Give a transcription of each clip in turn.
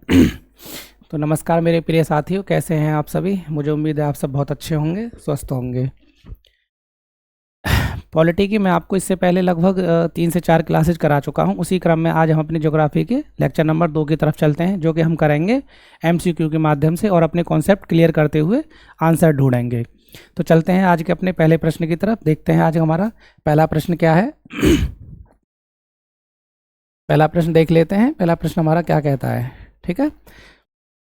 तो नमस्कार मेरे प्रिय साथियों, कैसे हैं आप सभी। मुझे उम्मीद है आप सब बहुत अच्छे होंगे, स्वस्थ होंगे। पॉलिटी की मैं आपको इससे पहले लगभग 3 से 4 क्लासेज करा चुका हूं। उसी क्रम में आज हम अपनी ज्योग्राफी के लेक्चर नंबर 2 की तरफ चलते हैं, जो कि हम करेंगे एमसीक्यू के माध्यम से और अपने कॉन्सेप्ट क्लियर करते हुए आंसर ढूंढेंगे। तो चलते हैं आज के अपने पहले प्रश्न की तरफ। देखते हैं आज हमारा पहला प्रश्न क्या है। पहला प्रश्न देख लेते हैं। पहला प्रश्न हमारा क्या कहता है, ठीक है।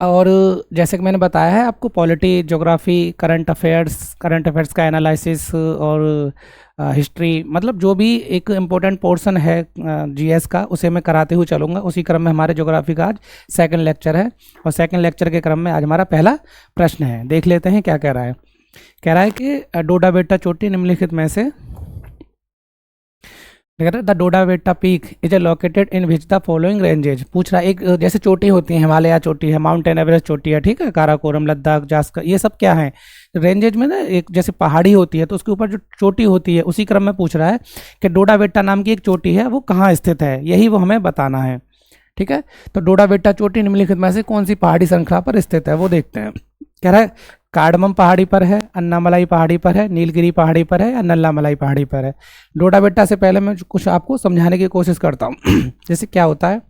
और जैसे कि मैंने बताया है आपको, पॉलिटी, ज्योग्राफी, करंट अफेयर्स का एनालिसिस और हिस्ट्री, मतलब जो भी एक इम्पोर्टेंट पोर्शन है जीएस का, उसे मैं कराते हुए चलूँगा। उसी क्रम में हमारे ज्योग्राफी का आज सेकंड लेक्चर है और सेकंड लेक्चर के क्रम में आज हमारा पहला प्रश्न है। देख लेते हैं क्या कह रहा है। कह रहा है कि डोडा बेट्टा चोटी निम्नलिखित में से, the Doda betta peak is located in which the following ranges. पूछ रहा है, एक जैसे चोटी होती है, हिमालय चोटी है, माउंटेन एवरेस्ट चोटी है, ठीक है, काराकोरम, लद्दाख, जास्कर, ये सब क्या है रेंजेज में ना। एक जैसे पहाड़ी होती है तो उसके ऊपर जो चोटी होती है, उसी क्रम में पूछ रहा है कि डोडा बेट्टा नाम की एक चोटी है, वो कहाँ स्थित है, यही वो हमें बताना है, ठीक है। तो डोडा बेट्टा चोटी निम्नलिखित में से कौन सी पहाड़ी श्रृंखला पर स्थित है, वो देखते हैं। कह रहा है कार्डमम पहाड़ी पर है, अन्नामलाई पहाड़ी पर है, नीलगिरी पहाड़ी पर है या नल्लामलाई पहाड़ी पर है। डोडा बेट्टा से पहले मैं कुछ आपको समझाने की कोशिश करता हूँ। जैसे क्या होता है,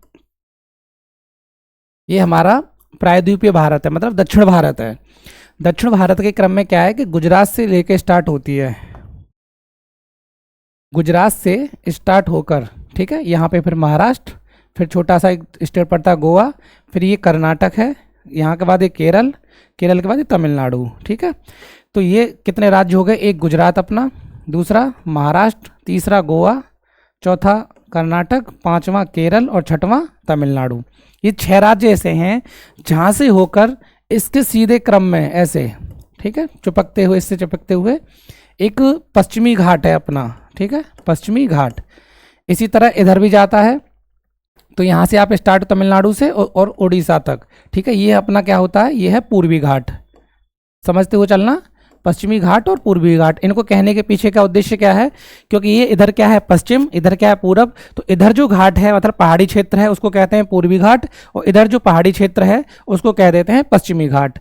ये हमारा प्रायद्वीपीय भारत है, मतलब दक्षिण भारत है। दक्षिण भारत के क्रम में क्या है कि गुजरात से लेके स्टार्ट होती है, गुजरात से स्टार्ट होकर, ठीक है, यहाँ पे फिर महाराष्ट्र, फिर छोटा सा एक स्टेट पड़ता है गोवा, फिर ये कर्नाटक है, यहाँ के बाद ये केरल, केरल के बाद ये तमिलनाडु, ठीक है। तो ये कितने राज्य हो गए, एक गुजरात अपना, दूसरा महाराष्ट्र, तीसरा गोवा, चौथा कर्नाटक, पांचवा केरल और छठवां तमिलनाडु। ये 6 राज्य ऐसे हैं जहाँ से होकर इसके सीधे क्रम में ऐसे, ठीक है, चिपकते हुए, इससे चिपकते हुए एक पश्चिमी घाट है अपना, ठीक है, पश्चिमी घाट। इसी तरह इधर भी जाता है, तो यहाँ से आप स्टार्ट तमिलनाडु से और उड़ीसा तक, ठीक है। ये अपना क्या होता है, ये है पूर्वी घाट, समझते हुए चलना। पश्चिमी घाट और पूर्वी घाट, इनको कहने के पीछे का उद्देश्य क्या है, क्योंकि ये इधर क्या है पश्चिम, इधर क्या है पूरब, तो इधर जो घाट है मतलब पहाड़ी क्षेत्र है उसको कहते हैं पूर्वी घाट, और इधर जो पहाड़ी क्षेत्र है उसको कह देते हैं पश्चिमी घाट।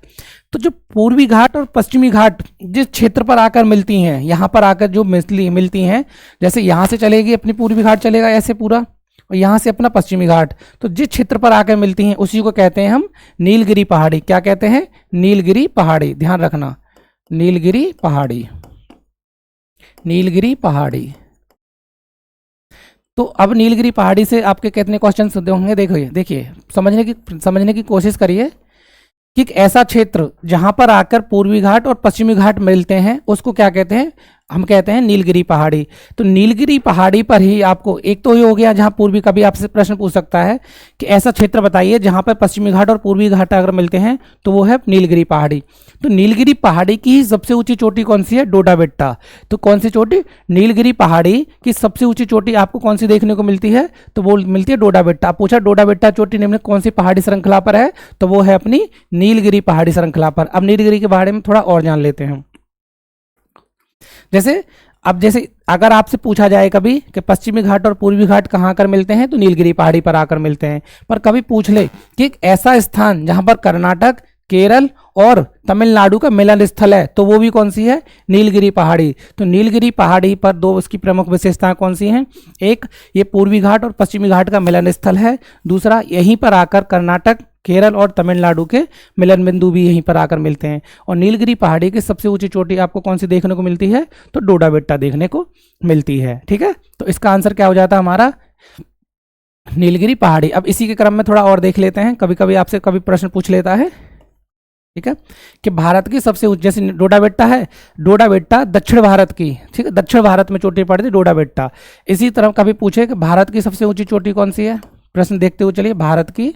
तो जो पूर्वी घाट और पश्चिमी घाट जिस क्षेत्र पर आकर मिलती हैं, यहाँ पर आकर जो मिलती हैं, जैसे यहाँ से चलेगी अपनी पूर्वी घाट चलेगा ऐसे पूरा, और यहाँ से अपना पश्चिमी घाट, तो जिस क्षेत्र पर आकर मिलती हैं उसी को कहते हैं हम नीलगिरी पहाड़ी। क्या कहते हैं, नीलगिरी पहाड़ी, ध्यान रखना, नीलगिरी पहाड़ी, नीलगिरी पहाड़ी। तो अब नीलगिरी पहाड़ी से आपके कितने क्वेश्चन होंगे, देखिए समझने की कोशिश करिए कि एक ऐसा क्षेत्र जहां पर आकर पूर्वी घाट और पश्चिमी घाट मिलते हैं उसको क्या कहते हैं, हम कहते हैं नीलगिरी पहाड़ी। तो नीलगिरी पहाड़ी पर ही आपको एक तो ये हो गया जहां पूर्वी, कभी आपसे प्रश्न पूछ सकता है कि ऐसा क्षेत्र बताइए जहां पर पश्चिमी घाट और पूर्वी घाट अगर मिलते हैं तो वो है नीलगिरी पहाड़ी। तो नीलगिरी पहाड़ी की सबसे ऊंची चोटी कौन सी है, डोडा बेट्टा। तो कौन सी चोटी, नीलगिरी पहाड़ी की सबसे ऊंची चोटी आपको कौन सी देखने को मिलती है, तो वो मिलती है डोडा बेट्टा। पूछा डोडा बेट्टा चोटी निम्न कौन सी पहाड़ी श्रृंखला पर है, तो वो है अपनी नीलगिरी पहाड़ी श्रृंखला पर। अब नीलगिरी के बारे में थोड़ा और जान लेते हैं। जैसे अगर आपसे पूछा जाए कभी कि पश्चिमी घाट और पूर्वी घाट कहाँ आकर मिलते हैं, तो नीलगिरी पहाड़ी पर आकर मिलते हैं। पर कभी पूछ ले कि एक ऐसा स्थान जहां पर कर्नाटक, केरल और तमिलनाडु का मिलन स्थल है, तो वो भी कौन सी है, नीलगिरी पहाड़ी। तो नीलगिरी पहाड़ी पर दो उसकी प्रमुख विशेषताएं कौन सी हैं, एक ये पूर्वी घाट और पश्चिमी घाट का मिलन स्थल है, दूसरा यहीं पर आकर कर्नाटक, केरल और तमिलनाडु के मिलन बिंदु भी यहीं पर आकर मिलते हैं। और नीलगिरी पहाड़ी की सबसे ऊंची चोटी आपको कौन सी देखने को मिलती है, तो डोडा बेट्टा देखने को मिलती है, ठीक है। तो इसका आंसर क्या हो जाता है हमारा, नीलगिरी पहाड़ी। अब इसी के क्रम में थोड़ा और देख लेते हैं, कभी कभी आपसे कभी प्रश्न पूछ लेता है, ठीक है, कि भारत की सबसे ऊंची, जैसे डोडा बेट्टा है, डोडा बेट्टा दक्षिण भारत की, ठीक है, दक्षिण भारत में चोटी पड़ती है डोडा बेट्टा। इसी तरह कभी पूछे कि भारत की सबसे ऊंची चोटी कौन सी है, प्रश्न देखते हुए चलिए। भारत की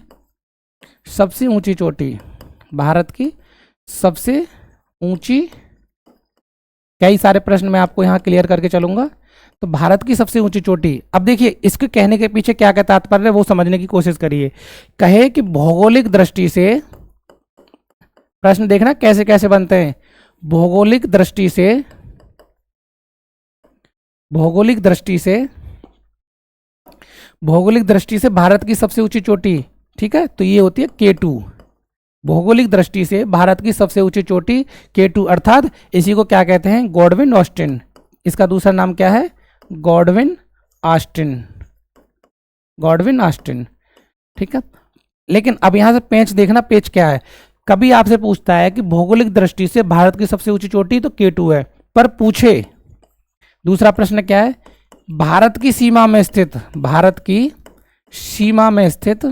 सबसे ऊंची चोटी, भारत की सबसे ऊंची, कई सारे प्रश्न मैं आपको यहां क्लियर करके चलूंगा। तो भारत की सबसे ऊंची चोटी, अब देखिए इसके कहने के पीछे क्या क्या तात्पर्य है वो समझने की कोशिश करिए। कहे कि भौगोलिक दृष्टि से, प्रश्न देखना कैसे कैसे बनते हैं, भौगोलिक दृष्टि से, भौगोलिक दृष्टि से भारत की सबसे ऊंची चोटी, ठीक है, तो ये होती है K2। भौगोलिक दृष्टि से भारत की सबसे ऊंची चोटी K2, अर्थात इसी को क्या कहते हैं, गॉडविन ऑस्टिन। इसका दूसरा नाम क्या है, गॉडविन ऑस्टिन, गॉडविन ऑस्टिन। ठीक है, लेकिन अब यहां से पेच देखना, पेच क्या है। कभी आपसे पूछता है कि भौगोलिक दृष्टि से भारत की सबसे ऊंची चोटी तो K2 है, पर पूछे दूसरा प्रश्न क्या है, भारत की सीमा में स्थित, भारत की सीमा में स्थित,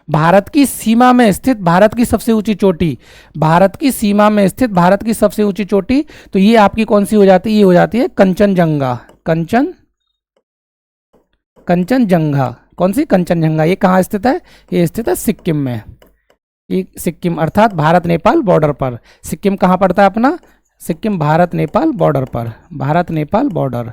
भारत की सीमा में स्थित भारत की सबसे ऊंची चोटी, भारत की सीमा में स्थित भारत की सबसे ऊंची चोटी, तो ये आपकी कौन सी हो जाती है, ये हो जाती है कंचनजंगा, कंचनजंगा। कौन सी, कंचनजंगा। ये कहाँ स्थित है, ये स्थित है सिक्किम में, ये सिक्किम अर्थात भारत नेपाल बॉर्डर पर। सिक्किम कहाँ पड़ता है अपना, सिक्किम भारत नेपाल बॉर्डर पर, भारत नेपाल बॉर्डर।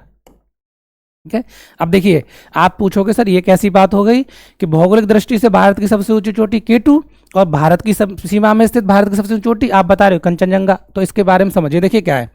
ठीक है, अब देखिए आप पूछोगे सर ये कैसी बात हो गई कि भौगोलिक दृष्टि से भारत की सबसे ऊंची चोटी K2 और भारत की सीमा में स्थित भारत की सबसे ऊंची चोटी आप बता रहे हो कंचनजंगा। तो इसके बारे में समझिए, देखिए क्या है,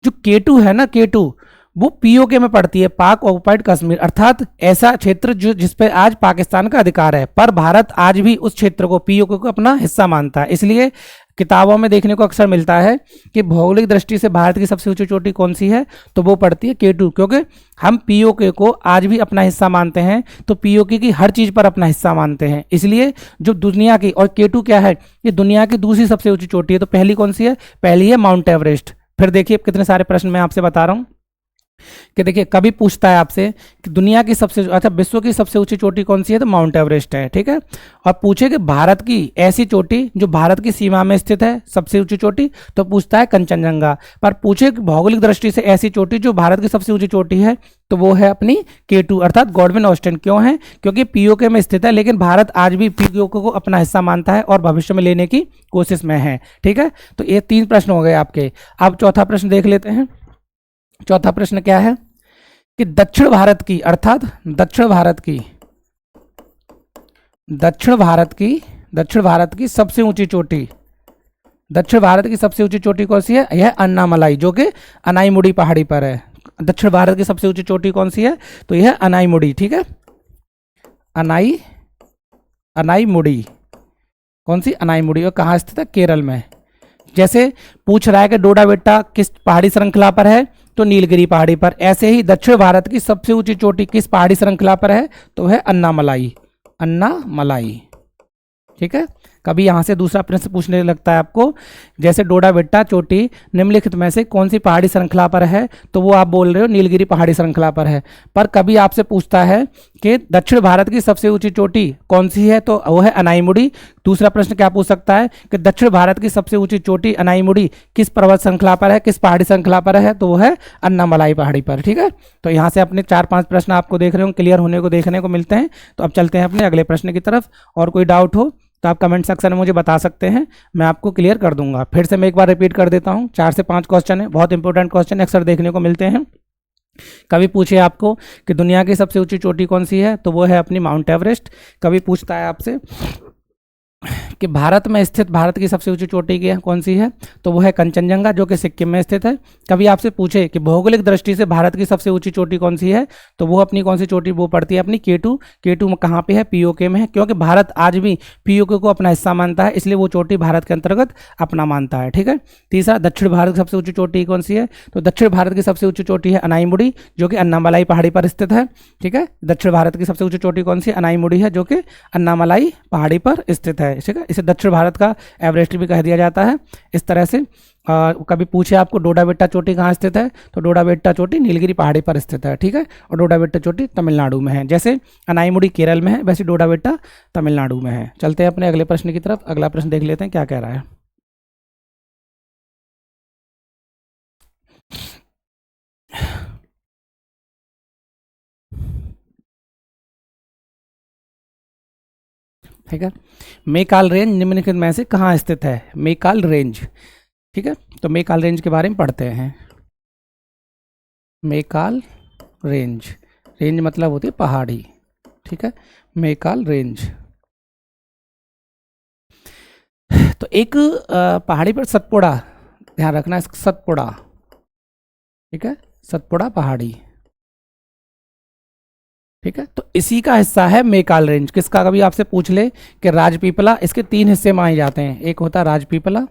जो K2 है ना, K2 वो POK में पड़ती है, पाक ऑक्युपाइड कश्मीर, अर्थात ऐसा क्षेत्र जो जिसपे आज पाकिस्तान का अधिकार है, पर भारत आज भी उस क्षेत्र को, POK को अपना हिस्सा मानता है। इसलिए किताबों में देखने को अक्सर मिलता है कि भौगोलिक दृष्टि से भारत की सबसे ऊंची चोटी कौन सी है, तो वो पड़ती है K2, क्योंकि हम POK को आज भी अपना हिस्सा मानते हैं, तो POK की हर चीज पर अपना हिस्सा मानते हैं। इसलिए जो दुनिया की, और K2 क्या है, ये दुनिया की दूसरी सबसे ऊंची चोटी है। तो पहली कौन सी है, पहली है माउंट एवरेस्ट। फिर देखिए कितने सारे प्रश्न मैं आपसे बता रहा हूँ कि देखिए कभी पूछता है आपसे कि दुनिया की सबसे, अच्छा विश्व की सबसे ऊंची चोटी कौन सी है, तो माउंट एवरेस्ट है। ठीक है, और पूछे कि भारत की ऐसी चोटी जो भारत की सीमा में स्थित है, सबसे ऊंची चोटी, तो पूछता है कंचनजंगा। पर पूछे कि भौगोलिक दृष्टि से ऐसी चोटी जो भारत की सबसे ऊंची चोटी है, तो वो है अपनी K2 अर्थात गॉडविन ऑस्टिन। क्यों है, क्योंकि POK में स्थित है, लेकिन भारत आज भी POK को अपना हिस्सा मानता है और भविष्य में लेने की कोशिश में है। ठीक है, तो ये 3 प्रश्न हो गए आपके। अब चौथा प्रश्न देख लेते हैं। चौथा प्रश्न क्या है कि दक्षिण भारत की, अर्थात दक्षिण भारत की सबसे ऊंची चोटी, दक्षिण भारत की सबसे ऊंची चोटी कौन सी है, यह अन्नामलाई, जो कि अनाईमुड़ी पहाड़ी पर है। दक्षिण भारत की सबसे ऊंची चोटी कौन सी है, तो यह अनाईमुड़ी। ठीक है, अनाईमुड़ी, कौन सी, अनाईमुड़ी, और कहाँ स्थित है, केरल में। जैसे पूछ रहा है कि डोडा बेट्टा किस पहाड़ी श्रृंखला पर है, तो नीलगिरी पहाड़ी पर। ऐसे ही दक्षिण भारत की सबसे ऊंची चोटी किस पहाड़ी श्रृंखला पर है, तो है अन्नामलाई, अन्नामलाई। ठीक है, कभी यहां से दूसरा प्रश्न पूछने लगता है आपको, जैसे डोडा बेट्टा चोटी निम्नलिखित में से कौन सी पहाड़ी श्रृंखला पर है, तो वो आप बोल रहे हो नीलगिरी पहाड़ी श्रृंखला पर है। पर कभी आपसे पूछता है कि दक्षिण भारत की सबसे ऊंची चोटी कौन सी है, तो वो है अनाईमुड़ी। दूसरा प्रश्न क्या पूछ सकता है कि दक्षिण भारत की सबसे ऊंची चोटी अनाईमुड़ी किस पर्वत श्रृंखला पर है, किस पहाड़ी श्रृंखला पर है, तो वो है अन्नामलाई पहाड़ी पर। ठीक है, तो यहाँ से अपने 4-5 प्रश्न आपको देख रहे हो क्लियर होने को देखने को मिलते हैं। तो अब चलते हैं अपने अगले प्रश्न की तरफ। और कोई डाउट हो तो आप कमेंट सेक्शन में मुझे बता सकते हैं, मैं आपको क्लियर कर दूंगा। फिर से मैं एक बार रिपीट कर देता हूँ, 4 से 5 क्वेश्चन है, बहुत इंपॉर्टेंट क्वेश्चन अक्सर देखने को मिलते हैं। कभी पूछे आपको कि दुनिया की सबसे ऊंची चोटी कौन सी है, तो वो है अपनी माउंट एवरेस्ट। कभी पूछता है आपसे कि भारत में स्थित भारत की सबसे ऊंची चोटी की कौन सी है, तो वो है कंचनजंगा, जो कि सिक्किम में स्थित है। कभी आपसे पूछे कि भौगोलिक दृष्टि से भारत की सबसे ऊंची चोटी कौन सी है, तो वो अपनी कौन सी चोटी, वो पड़ती है अपनी K2। K2 कहाँ पे है, POK में है, क्योंकि भारत आज भी POK को अपना हिस्सा मानता है, इसलिए वो चोटी भारत के अंतर्गत अपना मानता है। ठीक है, तीसरा दक्षिण भारत की सबसे ऊंची चोटी कौन सी है, तो दक्षिण भारत की सबसे ऊंची चोटी है अनाईमुड़ी, जो कि अन्नामलाई पहाड़ी पर स्थित है। ठीक है, दक्षिण भारत की सबसे ऊंची चोटी कौन सी, अनाईमुड़ी है, जो कि अन्नामलाई पहाड़ी पर स्थित है। ठीक है, इसे दक्षिण भारत का एवरेस्ट भी कह दिया जाता है। इस तरह से कभी पूछे आपको डोडा बेट्टा चोटी कहाँ स्थित है, तो डोडा बेट्टा चोटी नीलगिरी पहाड़ी पर स्थित है। ठीक है, और डोडा बेट्टा चोटी तमिलनाडु में है। जैसे अनाईमुड़ी केरल में है, वैसे डोडा बेट्टा तमिलनाडु में है। चलते हैं अपने अगले प्रश्न की तरफ। अगला प्रश्न देख लेते हैं क्या कह रहा है। ठीक है, मेकाल रेंज निम्नलिखित में से कहाँ स्थित है, मेकाल रेंज। ठीक है, तो मेकाल रेंज के बारे में पढ़ते हैं। मेकाल रेंज, रेंज मतलब होती है पहाड़ी। ठीक है, मेकाल रेंज। तो एक पहाड़ी पर सतपुड़ा, ध्यान रखना है, सतपुड़ा। ठीक है, सतपुड़ा पहाड़ी, ठीक है। तो इसी का हिस्सा है मेकाल रेंज। किसका? कभी आपसे पूछ ले कि राजपीपला, इसके 3 हिस्से माने जाते हैं। एक होता है राजपीपला,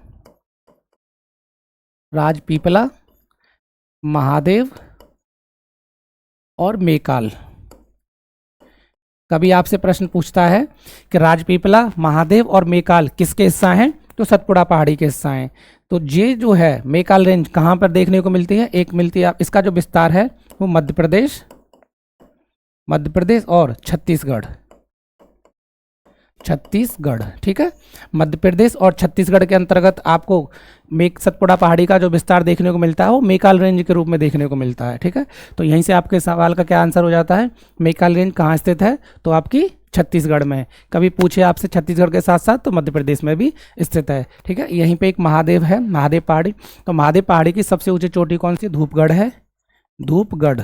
राजपीपला, महादेव और मेकाल। कभी आपसे प्रश्न पूछता है कि राजपीपला, महादेव और मेकाल किसके हिस्सा हैं, तो सतपुड़ा पहाड़ी के हिस्सा हैं। तो ये जो है मेकाल रेंज कहाँ पर देखने को मिलती है? एक मिलती है, इसका जो विस्तार है वो मध्य प्रदेश और छत्तीसगढ़, छत्तीसगढ़। ठीक है, मध्य प्रदेश और छत्तीसगढ़ के अंतर्गत आपको सतपुड़ा पहाड़ी का जो विस्तार देखने को मिलता है वो मेकाल रेंज के रूप में देखने को मिलता है। ठीक है, तो यहीं से आपके सवाल का क्या आंसर हो जाता है? मेकाल रेंज कहाँ स्थित है? तो आपकी छत्तीसगढ़ में। कभी पूछे आपसे छत्तीसगढ़ के साथ साथ तो मध्य प्रदेश में भी स्थित है। ठीक है, यहीं पे एक महादेव है, महादेव पहाड़ी। तो महादेव पहाड़ी की सबसे ऊंची चोटी कौन सी? धूपगढ़ है, धूपगढ़,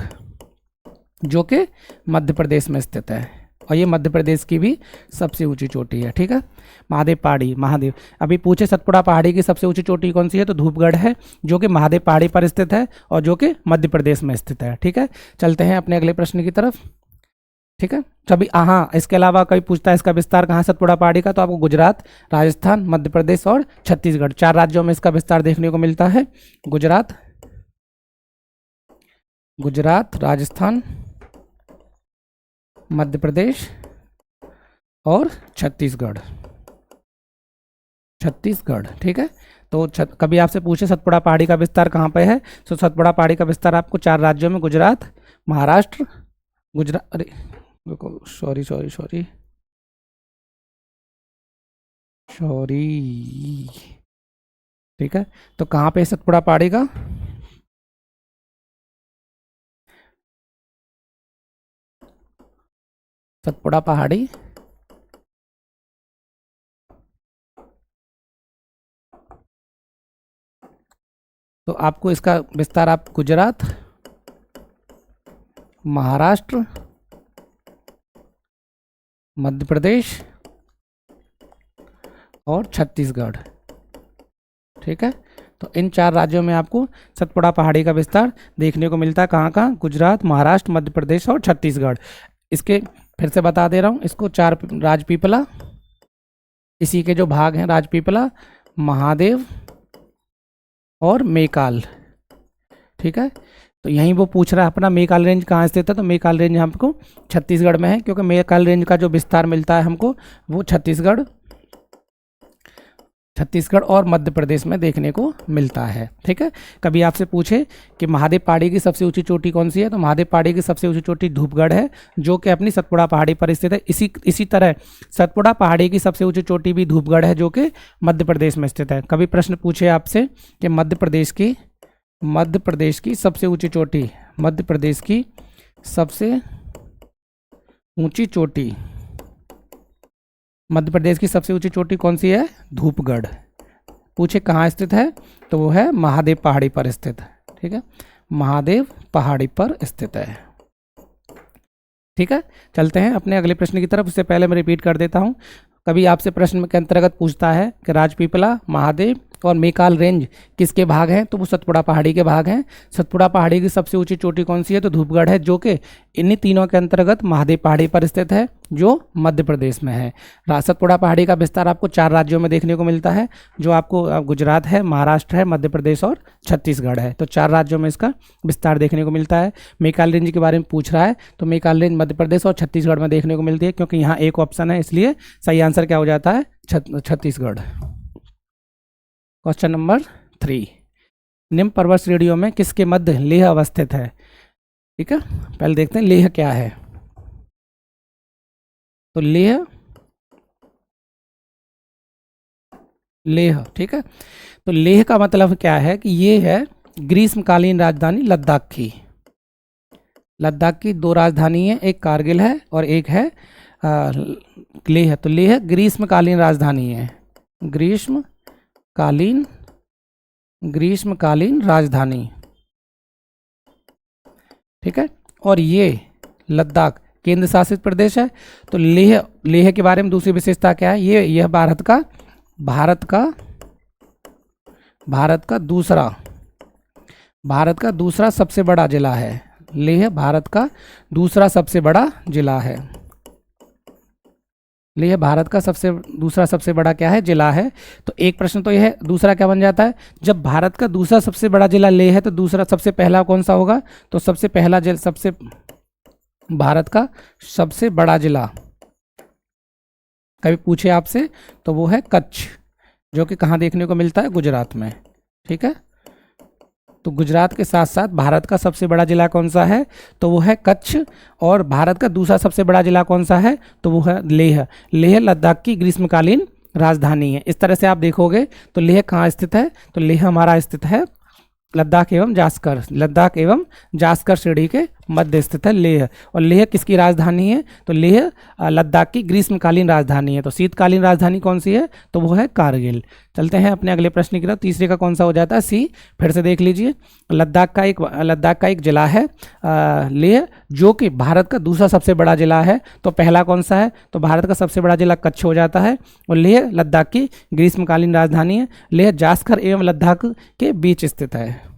जो कि मध्य प्रदेश में स्थित है, और ये मध्य प्रदेश की भी सबसे ऊंची चोटी है। ठीक है, महादेव पहाड़ी, महादेव। अभी पूछे सतपुड़ा पहाड़ी की सबसे ऊंची चोटी कौन सी है, तो धूपगढ़ है, जो कि महादेव पहाड़ी पर स्थित है और जो कि मध्य प्रदेश में स्थित है। ठीक है, चलते हैं अपने अगले प्रश्न की तरफ। ठीक है, कभी हाँ, इसके अलावा कभी पूछता है इसका विस्तार कहाँ सतपुड़ा पहाड़ी का, तो आपको गुजरात, राजस्थान, मध्य प्रदेश और छत्तीसगढ़, 4 राज्यों में इसका विस्तार देखने को मिलता है। गुजरात, राजस्थान, मध्य प्रदेश और छत्तीसगढ़, ठीक है। तो कभी आपसे पूछे सतपुड़ा पहाड़ी का विस्तार कहाँ पे है, तो सतपुड़ा पहाड़ी का विस्तार आपको 4 राज्यों में, गुजरात, महाराष्ट्र, अरे सॉरी, ठीक है। तो कहाँ पे सतपुड़ा पहाड़ी का? सतपुड़ा पहाड़ी तो आपको इसका विस्तार आप गुजरात, महाराष्ट्र, मध्य प्रदेश और छत्तीसगढ़। ठीक है, तो इन 4 राज्यों में आपको सतपुड़ा पहाड़ी का विस्तार देखने को मिलता है। कहाँ? गुजरात, महाराष्ट्र, मध्य प्रदेश और छत्तीसगढ़। इसके फिर से बता दे रहा हूँ, इसको 4 राजपीपला, इसी के जो भाग हैं राजपीपला, महादेव और मेकाल। ठीक है, तो यहीं वो पूछ रहा है अपना मेकाल रेंज कहाँ स्थित है, तो मेकाल रेंज हमको छत्तीसगढ़ में है, क्योंकि मेकाल रेंज का जो विस्तार मिलता है हमको वो छत्तीसगढ़ और मध्य प्रदेश में देखने को मिलता है। ठीक है, कभी आपसे पूछे कि महादेव पहाड़ी की सबसे ऊंची चोटी कौन सी है, तो महादेव पहाड़ी की सबसे ऊंची चोटी धूपगढ़ है, जो कि अपनी सतपुड़ा पहाड़ी पर स्थित है। इसी तरह सतपुड़ा पहाड़ी की सबसे ऊंची चोटी भी धूपगढ़ है, जो कि मध्य प्रदेश में स्थित है। कभी प्रश्न पूछे आपसे कि मध्य प्रदेश की सबसे ऊंची चोटी, मध्य प्रदेश की सबसे ऊंची चोटी, मध्य प्रदेश की सबसे ऊंची चोटी कौन सी है? धूपगढ़। पूछे कहाँ स्थित है, तो वो है महादेव पहाड़ी पर स्थित है। ठीक है, महादेव पहाड़ी पर स्थित है। ठीक है, चलते हैं अपने अगले प्रश्न की तरफ। उससे पहले मैं रिपीट कर देता हूँ। कभी आपसे प्रश्न के अंतर्गत पूछता है कि राजपीपला, महादेव और मेकाल रेंज किसके भाग हैं, तो वो सतपुड़ा पहाड़ी के भाग हैं। सतपुड़ा पहाड़ी की सबसे ऊंची चोटी कौन सी है, तो धूपगढ़ है, जो कि इन्हीं तीनों के अंतर्गत महादेव पहाड़ी पर स्थित है, जो मध्य प्रदेश में है। सतपुड़ा पहाड़ी का विस्तार आपको 4 राज्यों में देखने को मिलता है, जो आपको गुजरात है, महाराष्ट्र है, मध्य प्रदेश और छत्तीसगढ़ है। तो 4 राज्यों में इसका विस्तार देखने को मिलता है। मेकाल रेंज के बारे में पूछ रहा है, तो मेकाल रेंज मध्य प्रदेश और छत्तीसगढ़ में देखने को मिलती है, क्योंकि यहाँ एक ऑप्शन है, इसलिए सही आंसर क्या हो जाता है? छत्तीसगढ़। क्वेश्चन नंबर 3, निम्न पर्वत श्रेणियों में किसके मध्य लेह अवस्थित है? ठीक है, पहले देखते हैं लेह क्या है। तो लेह, ठीक है, तो लेह का मतलब क्या है कि ये है ग्रीष्मकालीन राजधानी लद्दाख की। लद्दाख की 2 राजधानी है, एक कारगिल है और एक है लेह। तो लेह ग्रीष्मकालीन राजधानी है, ग्रीष्मकालीन राजधानी। ठीक है, और ये लद्दाख केंद्र शासित प्रदेश है। तो लेह के बारे में दूसरी विशेषता क्या है? यह भारत का दूसरा सबसे बड़ा जिला है। लेह भारत का दूसरा सबसे बड़ा जिला है। लेह भारत का दूसरा सबसे बड़ा क्या है, जिला है। तो एक प्रश्न तो यह है, दूसरा क्या बन जाता है, जब भारत का दूसरा सबसे बड़ा जिला लेह है तो दूसरा सबसे पहला कौन सा होगा, तो सबसे पहला सबसे भारत का सबसे बड़ा जिला कभी पूछे आपसे तो वो है कच्छ, जो कि कहाँ देखने को मिलता है, गुजरात में। ठीक है, तो गुजरात के साथ साथ भारत का सबसे बड़ा जिला कौन सा है, तो वो है कच्छ। और भारत का दूसरा सबसे बड़ा जिला कौन सा है, तो वो है लेह। लेह लद्दाख की ग्रीष्मकालीन राजधानी है। इस तरह से आप देखोगे तो लेह कहाँ स्थित है, तो लेह हमारा स्थित है लद्दाख एवं जास्कर श्रेणी के मध्य स्थित है लेह। और लेह किसकी राजधानी है, तो लेह लद्दाख की ग्रीष्मकालीन राजधानी है। तो शीतकालीन राजधानी कौन सी है, तो वो है कारगिल। चलते हैं अपने अगले प्रश्न की तरफ। तीसरे का कौन सा हो जाता है, सी। फिर से देख लीजिए, लद्दाख का एक जिला है लेह, जो कि भारत का दूसरा सबसे बड़ा जिला है। तो पहला कौन सा है, तो भारत का सबसे बड़ा जिला कच्छ हो जाता है। और लेह लद्दाख की ग्रीष्मकालीन राजधानी है। लेह जास्कर एवं लद्दाख के बीच स्थित है।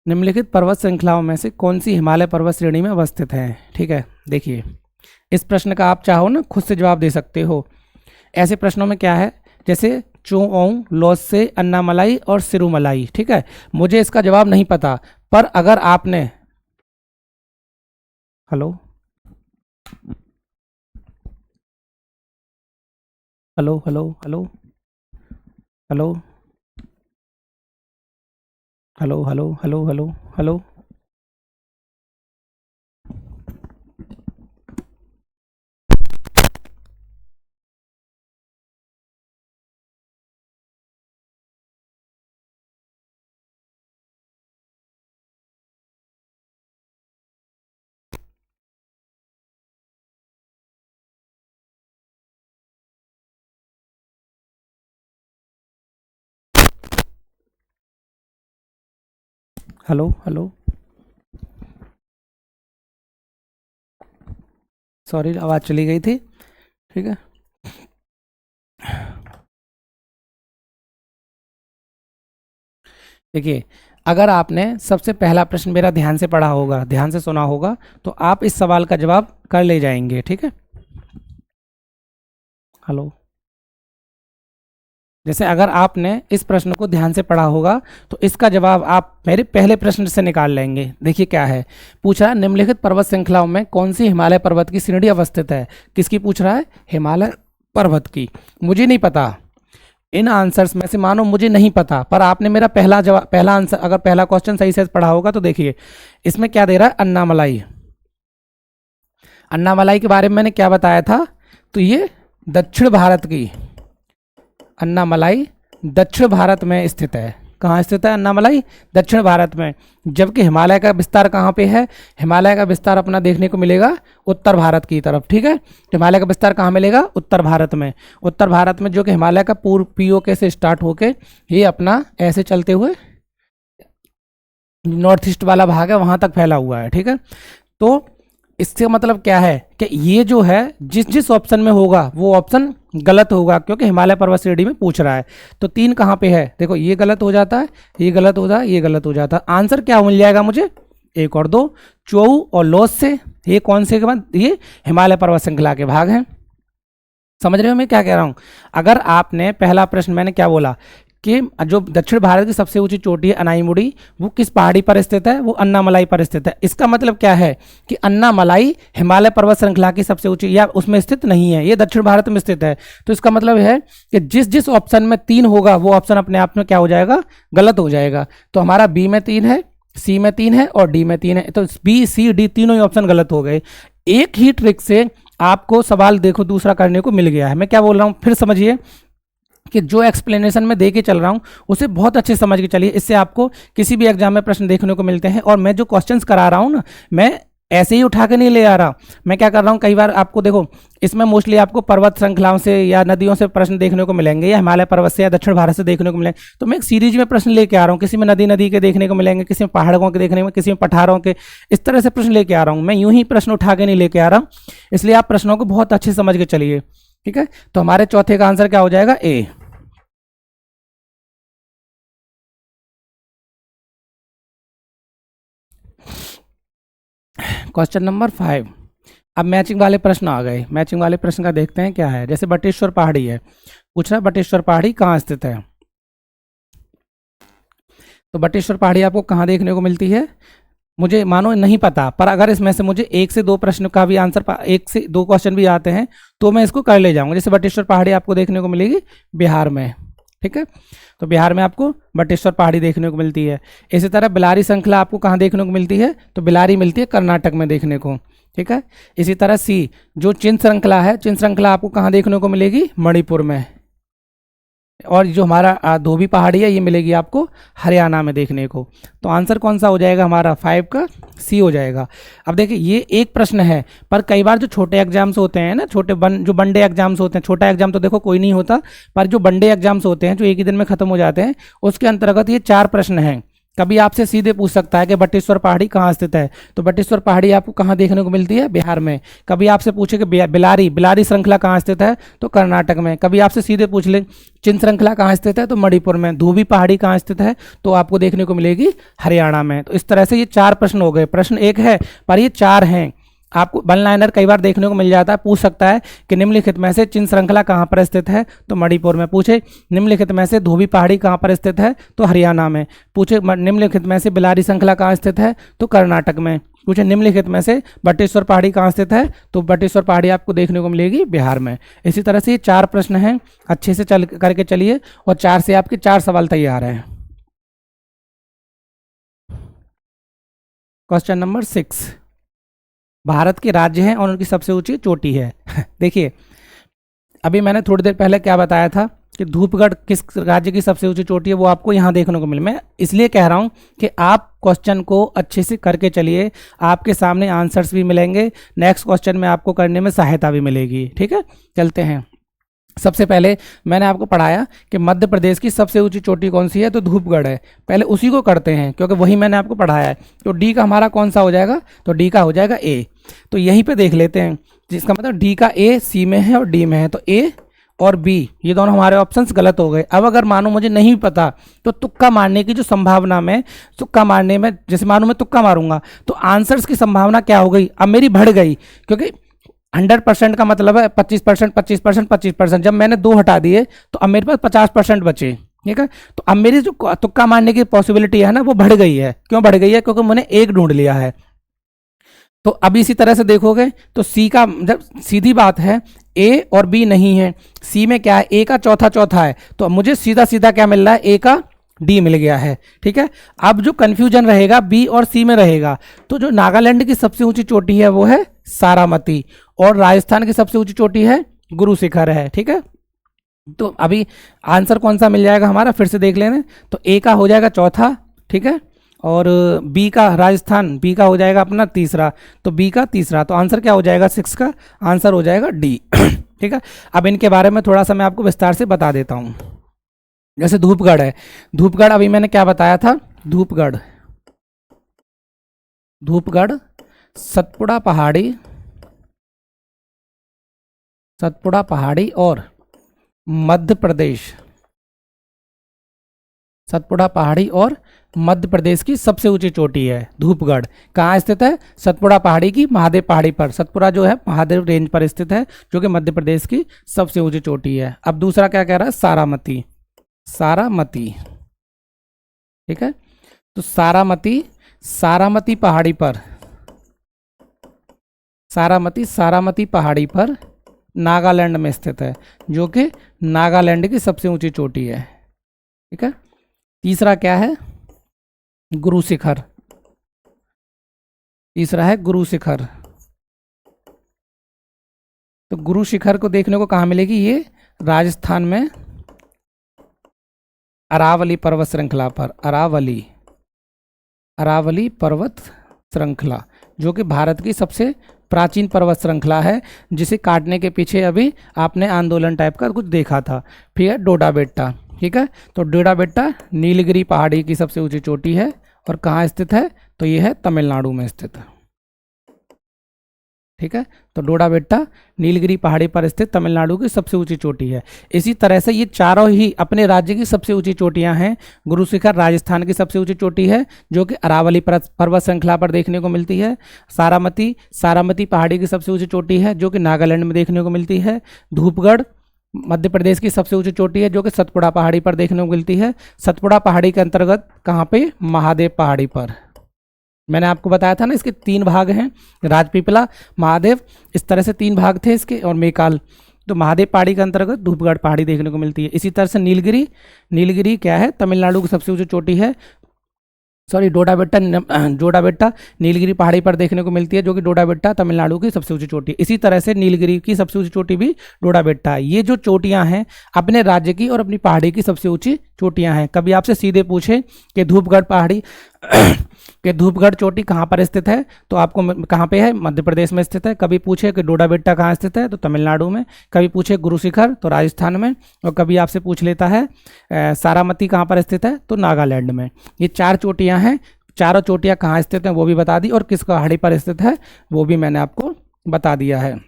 निम्नलिखित पर्वत श्रृंखलाओं में से कौन सी हिमालय पर्वत श्रेणी में अवस्थित है। ठीक है, देखिए इस प्रश्न का आप चाहो ना खुद से जवाब दे सकते हो। ऐसे प्रश्नों में क्या है, जैसे चोओंग, लोत्से, अन्नामलाई और सिरुमलाई। ठीक है, मुझे इसका जवाब नहीं पता, पर अगर आपने hello hello hello hello hello hello hello hello hello hello hello hello, sorry आवाज़ चली गई थी। ठीक है, देखिए अगर आपने सबसे पहला प्रश्न मेरा ध्यान से पढ़ा होगा, ध्यान से सुना होगा, तो आप इस सवाल का जवाब कर ले जाएंगे। ठीक है, हेलो, जैसे अगर आपने इस प्रश्न को ध्यान से पढ़ा होगा तो इसका जवाब आप मेरे पहले प्रश्न से निकाल लेंगे। देखिए क्या है, पूछ रहा है निम्नलिखित पर्वत श्रृंखलाओं में कौन सी हिमालय पर्वत की श्रेणी अवस्थित है। किसकी पूछ रहा है, हिमालय पर्वत की। मुझे नहीं पता इन आंसर्स में से, मानो मुझे नहीं पता, पर आपने मेरा पहला आंसर, अगर पहला क्वेश्चन सही से पढ़ा होगा तो देखिए इसमें क्या दे रहा है, अन्नामलाई। अन्नामलाई के बारे में मैंने क्या बताया था, तो ये दक्षिण भारत की अन्नामलाई दक्षिण भारत में स्थित है। कहाँ स्थित है अन्नामलाई, दक्षिण भारत में। जबकि हिमालय का विस्तार कहाँ पे है, हिमालय का विस्तार अपना देखने को मिलेगा उत्तर भारत की तरफ। ठीक है, हिमालय का विस्तार कहाँ मिलेगा, उत्तर भारत में। उत्तर भारत में, जो कि हिमालय का पूर्व पीओके से स्टार्ट होके ये अपना ऐसे चलते हुए नॉर्थ ईस्ट वाला भाग है, वहां तक फैला हुआ है। ठीक है, तो इससे मतलब क्या है कि ये जो है जिस जिस ऑप्शन में होगा वो ऑप्शन गलत होगा, क्योंकि हिमालय पर्वत श्रेणी में पूछ रहा है। तो 3 कहाँ पे है, देखो ये गलत हो जाता है, ये गलत हो जाता है, ये गलत हो जाता है। आंसर क्या मिल जाएगा मुझे, 1 और 2, चोऊ और लोस से। ये कौन से के बाद, ये हिमालय पर्वत श्रृंखला के भाग हैं। समझ रहे हो मैं क्या कह रहा हूं। अगर आपने पहला प्रश्न मैंने क्या बोला कि जो दक्षिण भारत की सबसे ऊंची चोटी है अनाईमुड़ी, वो किस पहाड़ी पर स्थित है, वो अन्नामलाई पर स्थित है। इसका मतलब क्या है कि अन्नामलाई हिमालय पर्वत श्रृंखला की सबसे ऊंची या उसमें स्थित नहीं है, ये दक्षिण भारत में स्थित है। तो इसका मतलब है कि जिस जिस ऑप्शन में 3 होगा वो ऑप्शन अपने आप में क्या हो जाएगा, गलत हो जाएगा। तो हमारा बी में 3 है, सी में 3 है और डी में 3 है। तो बी सी डी तीनों ही ऑप्शन गलत हो गए। एक ही ट्रिक से आपको सवाल देखो दूसरा करने को मिल गया है। मैं क्या बोल रहा हूं, फिर समझिए कि जो एक्सप्लेनेशन मैं दे के चल रहा हूं उसे बहुत अच्छे समझ के चलिए। इससे आपको किसी भी एग्जाम में प्रश्न देखने को मिलते हैं। और मैं जो क्वेश्चंस करा रहा हूं ना, मैं ऐसे ही उठा के नहीं ले आ रहा। मैं क्या कर रहा हूं, कई बार आपको देखो इसमें मोस्टली आपको पर्वत श्रृंखलाओं से या नदियों से प्रश्न देखने को मिलेंगे, या हिमालय पर्वत से या दक्षिण भारत से देखने को मिलेंगे। तो मैं एक सीरीज में प्रश्न लेके आ रहा हूँ, किसी में नदी के देखने को मिलेंगे, किसी में पहाड़ों के देखने में, किसी में पठारों के, इस तरह से प्रश्न लेके आ रहा हूँ। मैं यूं ही प्रश्न उठा के नहीं लेके आ रहा, इसलिए आप प्रश्नों को बहुत अच्छे समझ के चलिए। ठीक है, तो हमारे चौथे का आंसर क्या हो जाएगा, ए। Question number 5। अब मैचिंग वाले प्रश्न आ गए। मैचिंग वाले प्रश्न का देखते हैं क्या है। जैसे बटेश्वर पहाड़ी है, पूछ रहा है बटेश्वर पहाड़ी कहाँ स्थित है। तो बटेश्वर पहाड़ी आपको कहाँ देखने को मिलती है, मुझे मानो नहीं पता, पर अगर इसमें से मुझे 1 से 2 प्रश्न का भी आंसर 1 से 2 क्वेश्चन भी आते हैं तो मैं इसको कर ले जाऊंगा। जैसे बटेश्वर पहाड़ी आपको देखने को मिलेगी बिहार में, ठीक है, तो बिहार में आपको बटेश्वर पहाड़ी देखने को मिलती है। इसी तरह बिलारी श्रृंखला आपको कहाँ देखने को मिलती है, तो बिलारी मिलती है कर्नाटक में देखने को, ठीक है। इसी तरह सी जो चिन श्रृंखला है, चिन श्रृंखला आपको कहाँ देखने को मिलेगी, मणिपुर में। और जो हमारा धोबी पहाड़ी है ये मिलेगी आपको हरियाणा में देखने को। तो आंसर कौन सा हो जाएगा हमारा 5 का सी हो जाएगा। अब देखिए ये एक प्रश्न है, पर कई बार जो छोटे एग्जाम्स होते हैं ना, जो वनडे एग्जाम्स होते हैं, छोटा एग्जाम तो देखो कोई नहीं होता, पर जो वनडे एग्जाम्स होते हैं जो एक ही दिन में खत्म हो जाते हैं, उसके अंतर्गत ये 4 प्रश्न हैं। कभी आपसे सीधे पूछ सकता है कि बटेश्वर पहाड़ी कहाँ स्थित है, तो बटेश्वर पहाड़ी आपको कहाँ देखने को मिलती है, बिहार में। कभी आपसे पूछे कि बिलारी श्रृंखला कहाँ स्थित है, तो कर्नाटक में। कभी आपसे सीधे पूछ ले चिन श्रृंखला कहाँ स्थित है, तो मणिपुर में। धोबी पहाड़ी कहाँ स्थित है, तो आपको देखने को मिलेगी हरियाणा में। तो इस तरह से ये 4 प्रश्न हो गए। प्रश्न एक है पर ये 4 हैं। आपको वन लाइनर कई बार देखने को मिल जाता है, पूछ सकता है कि निम्नलिखित में से चिन श्रृंखला कहाँ पर स्थित है, तो मणिपुर में। पूछे निम्नलिखित में से धोबी पहाड़ी कहाँ पर स्थित है, तो हरियाणा में। पूछे निम्नलिखित में से बिलारी श्रृंखला कहाँ स्थित है, तो कर्नाटक में। पूछे निम्नलिखित में से बटेश्वर पहाड़ी कहाँ स्थित है, तो बटेश्वर पहाड़ी आपको देखने को मिलेगी बिहार में। इसी तरह से ये 4 प्रश्न हैं, अच्छे से चल करके चलिए, और 4 से आपके 4 सवाल तैयार हैं। क्वेश्चन नंबर 6, भारत के राज्य हैं और उनकी सबसे ऊंची चोटी है। देखिए अभी मैंने थोड़ी देर पहले क्या बताया था कि धूपगढ़ किस राज्य की सबसे ऊंची चोटी है, वो आपको यहाँ देखने को मिले। मैं इसलिए कह रहा हूँ कि आप क्वेश्चन को अच्छे से करके चलिए, आपके सामने आंसर्स भी मिलेंगे, नेक्स्ट क्वेश्चन में आपको करने में सहायता भी मिलेगी, ठीक है। चलते हैं। सबसे पहले मैंने आपको पढ़ाया कि मध्य प्रदेश की सबसे ऊंची चोटी कौन सी है, तो धूपगढ़ है। पहले उसी को करते हैं क्योंकि वही मैंने आपको पढ़ाया है। तो डी का हमारा कौन सा हो जाएगा, तो डी का हो जाएगा ए। तो यहीं पे देख लेते हैं, जिसका मतलब डी का ए सी में है और डी में है, तो ए और बी ये दोनों हमारे ऑप्शंस गलत हो गए। अब अगर मानो मुझे नहीं पता, तो तुक्का मारने की जो संभावना में, तुक्का मारने में, जैसे मानो मैं तुक्का मारूंगा तो आंसर्स की संभावना क्या हो गई, अब मेरी बढ़ गई। क्योंकि 100% का मतलब है 25%, 25%, 25%। जब मैंने 2 हटा दिए तो अब मेरे पास 50% बचे, ठीक है। तो अब मेरी जो तुक्का मारने की पॉसिबिलिटी है ना, वो बढ़ गई है। क्यों बढ़ गई है, क्योंकि मैंने एक ढूंढ लिया है। तो अब इसी तरह से देखोगे तो सी का, जब सीधी बात है ए और बी नहीं है, सी में क्या है, ए का चौथा चौथा है, तो मुझे सीधा सीधा क्या मिल रहा है, ए का डी मिल गया है, ठीक है। अब जो कंफ्यूजन रहेगा बी और सी में रहेगा, तो जो नागालैंड की सबसे ऊंची चोटी है वो है सारामती, और राजस्थान की सबसे ऊंची चोटी है गुरु शिखर है, ठीक है। तो अभी आंसर कौन सा मिल जाएगा हमारा, फिर से देख लेना। तो ए का हो जाएगा चौथा, ठीक है, और बी का राजस्थान, बी का हो जाएगा अपना तीसरा, तो बी का तीसरा। तो आंसर क्या हो जाएगा, 6 का आंसर हो जाएगा डी। ठीक है। अब इनके बारे में थोड़ा सा मैं आपको विस्तार से बता देता हूँ। जैसे धूपगढ़ है, धूपगढ़ अभी मैंने क्या बताया था, धूपगढ़ सतपुड़ा पहाड़ी और मध्य प्रदेश, सतपुड़ा पहाड़ी और मध्य प्रदेश की सबसे ऊंची चोटी है धूपगढ़। कहाँ स्थित है, सतपुड़ा पहाड़ी की महादेव पहाड़ी पर। सतपुड़ा जो है महादेव रेंज पर स्थित है, जो कि मध्य प्रदेश की सबसे ऊंची चोटी है। अब दूसरा क्या कह रहा है, सारामती, ठीक है। तो सारामती पहाड़ी पर, सारामती पहाड़ी पर नागालैंड में स्थित है, जो कि नागालैंड की सबसे ऊंची चोटी है, ठीक है। तीसरा क्या है, गुरु शिखर, तीसरा है गुरु शिखर। तो गुरु शिखर को देखने को कहाँ मिलेगी, ये राजस्थान में अरावली पर्वत श्रृंखला पर, अरावली पर्वत श्रृंखला, जो कि भारत की सबसे प्राचीन पर्वत श्रृंखला है, जिसे काटने के पीछे अभी आपने आंदोलन टाइप का कुछ देखा था। फिर डोडा बेट्टा, ठीक है। तो डोडा बेट्टा नीलगिरी पहाड़ी की सबसे ऊंची चोटी है, और कहाँ स्थित है, तो ये है तमिलनाडु में स्थित है। ठीक है। तो डोडा बेट्टा नीलगिरी पहाड़ी पर स्थित तमिलनाडु की सबसे ऊंची चोटी है। इसी तरह से ये चारों ही अपने राज्य की सबसे ऊंची चोटियां हैं। गुरु शिखर राजस्थान की सबसे ऊंची चोटी है जो कि अरावली पर्वत श्रृंखला पर देखने को मिलती है। सारामती पहाड़ी की सबसे ऊंची चोटी है जो कि नागालैंड में देखने को मिलती है। धूपगढ़ मध्य प्रदेश की सबसे ऊंची चोटी है जो कि सतपुड़ा पहाड़ी पर देखने को मिलती है। सतपुड़ा पहाड़ी के अंतर्गत कहाँ पे? महादेव पहाड़ी पर। मैंने आपको बताया था ना इसके 3 भाग हैं, राजपीपला, महादेव, इस तरह से 3 भाग थे इसके, और मेकाल। तो महादेव पहाड़ी के अंतर्गत धूपगढ़ पहाड़ी देखने को मिलती है। इसी तरह से नीलगिरी क्या है? तमिलनाडु की सबसे ऊंची चोटी है। सॉरी, डोडा बेट्टा नीलगिरी पहाड़ी पर देखने को मिलती है जो कि डोडा बेट्टा तमिलनाडु की सबसे ऊंची चोटी है। इसी तरह से नीलगिरी की सबसे ऊंची चोटी भी डोडा बेट्टा है। ये जो चोटियां हैं अपने राज्य की और अपनी पहाड़ी की सबसे ऊंची चोटियां हैं। कभी आपसे सीधे पूछे कि धूपगढ़ पहाड़ी कि धूपगढ़ चोटी कहाँ पर स्थित है, तो आपको कहाँ पे है? मध्य प्रदेश में स्थित है। कभी पूछे कि डोडा बेट्टा कहाँ स्थित है, तो तमिलनाडु में। कभी पूछे गुरु शिखर, तो राजस्थान में। और कभी आपसे पूछ लेता है सारामती कहाँ पर स्थित है, तो नागालैंड में। ये 4 चोटियाँ हैं। चारों चोटियाँ कहाँ स्थित हैं वो भी बता दी, और किस पहाड़ी पर स्थित है वो भी मैंने आपको बता दिया है।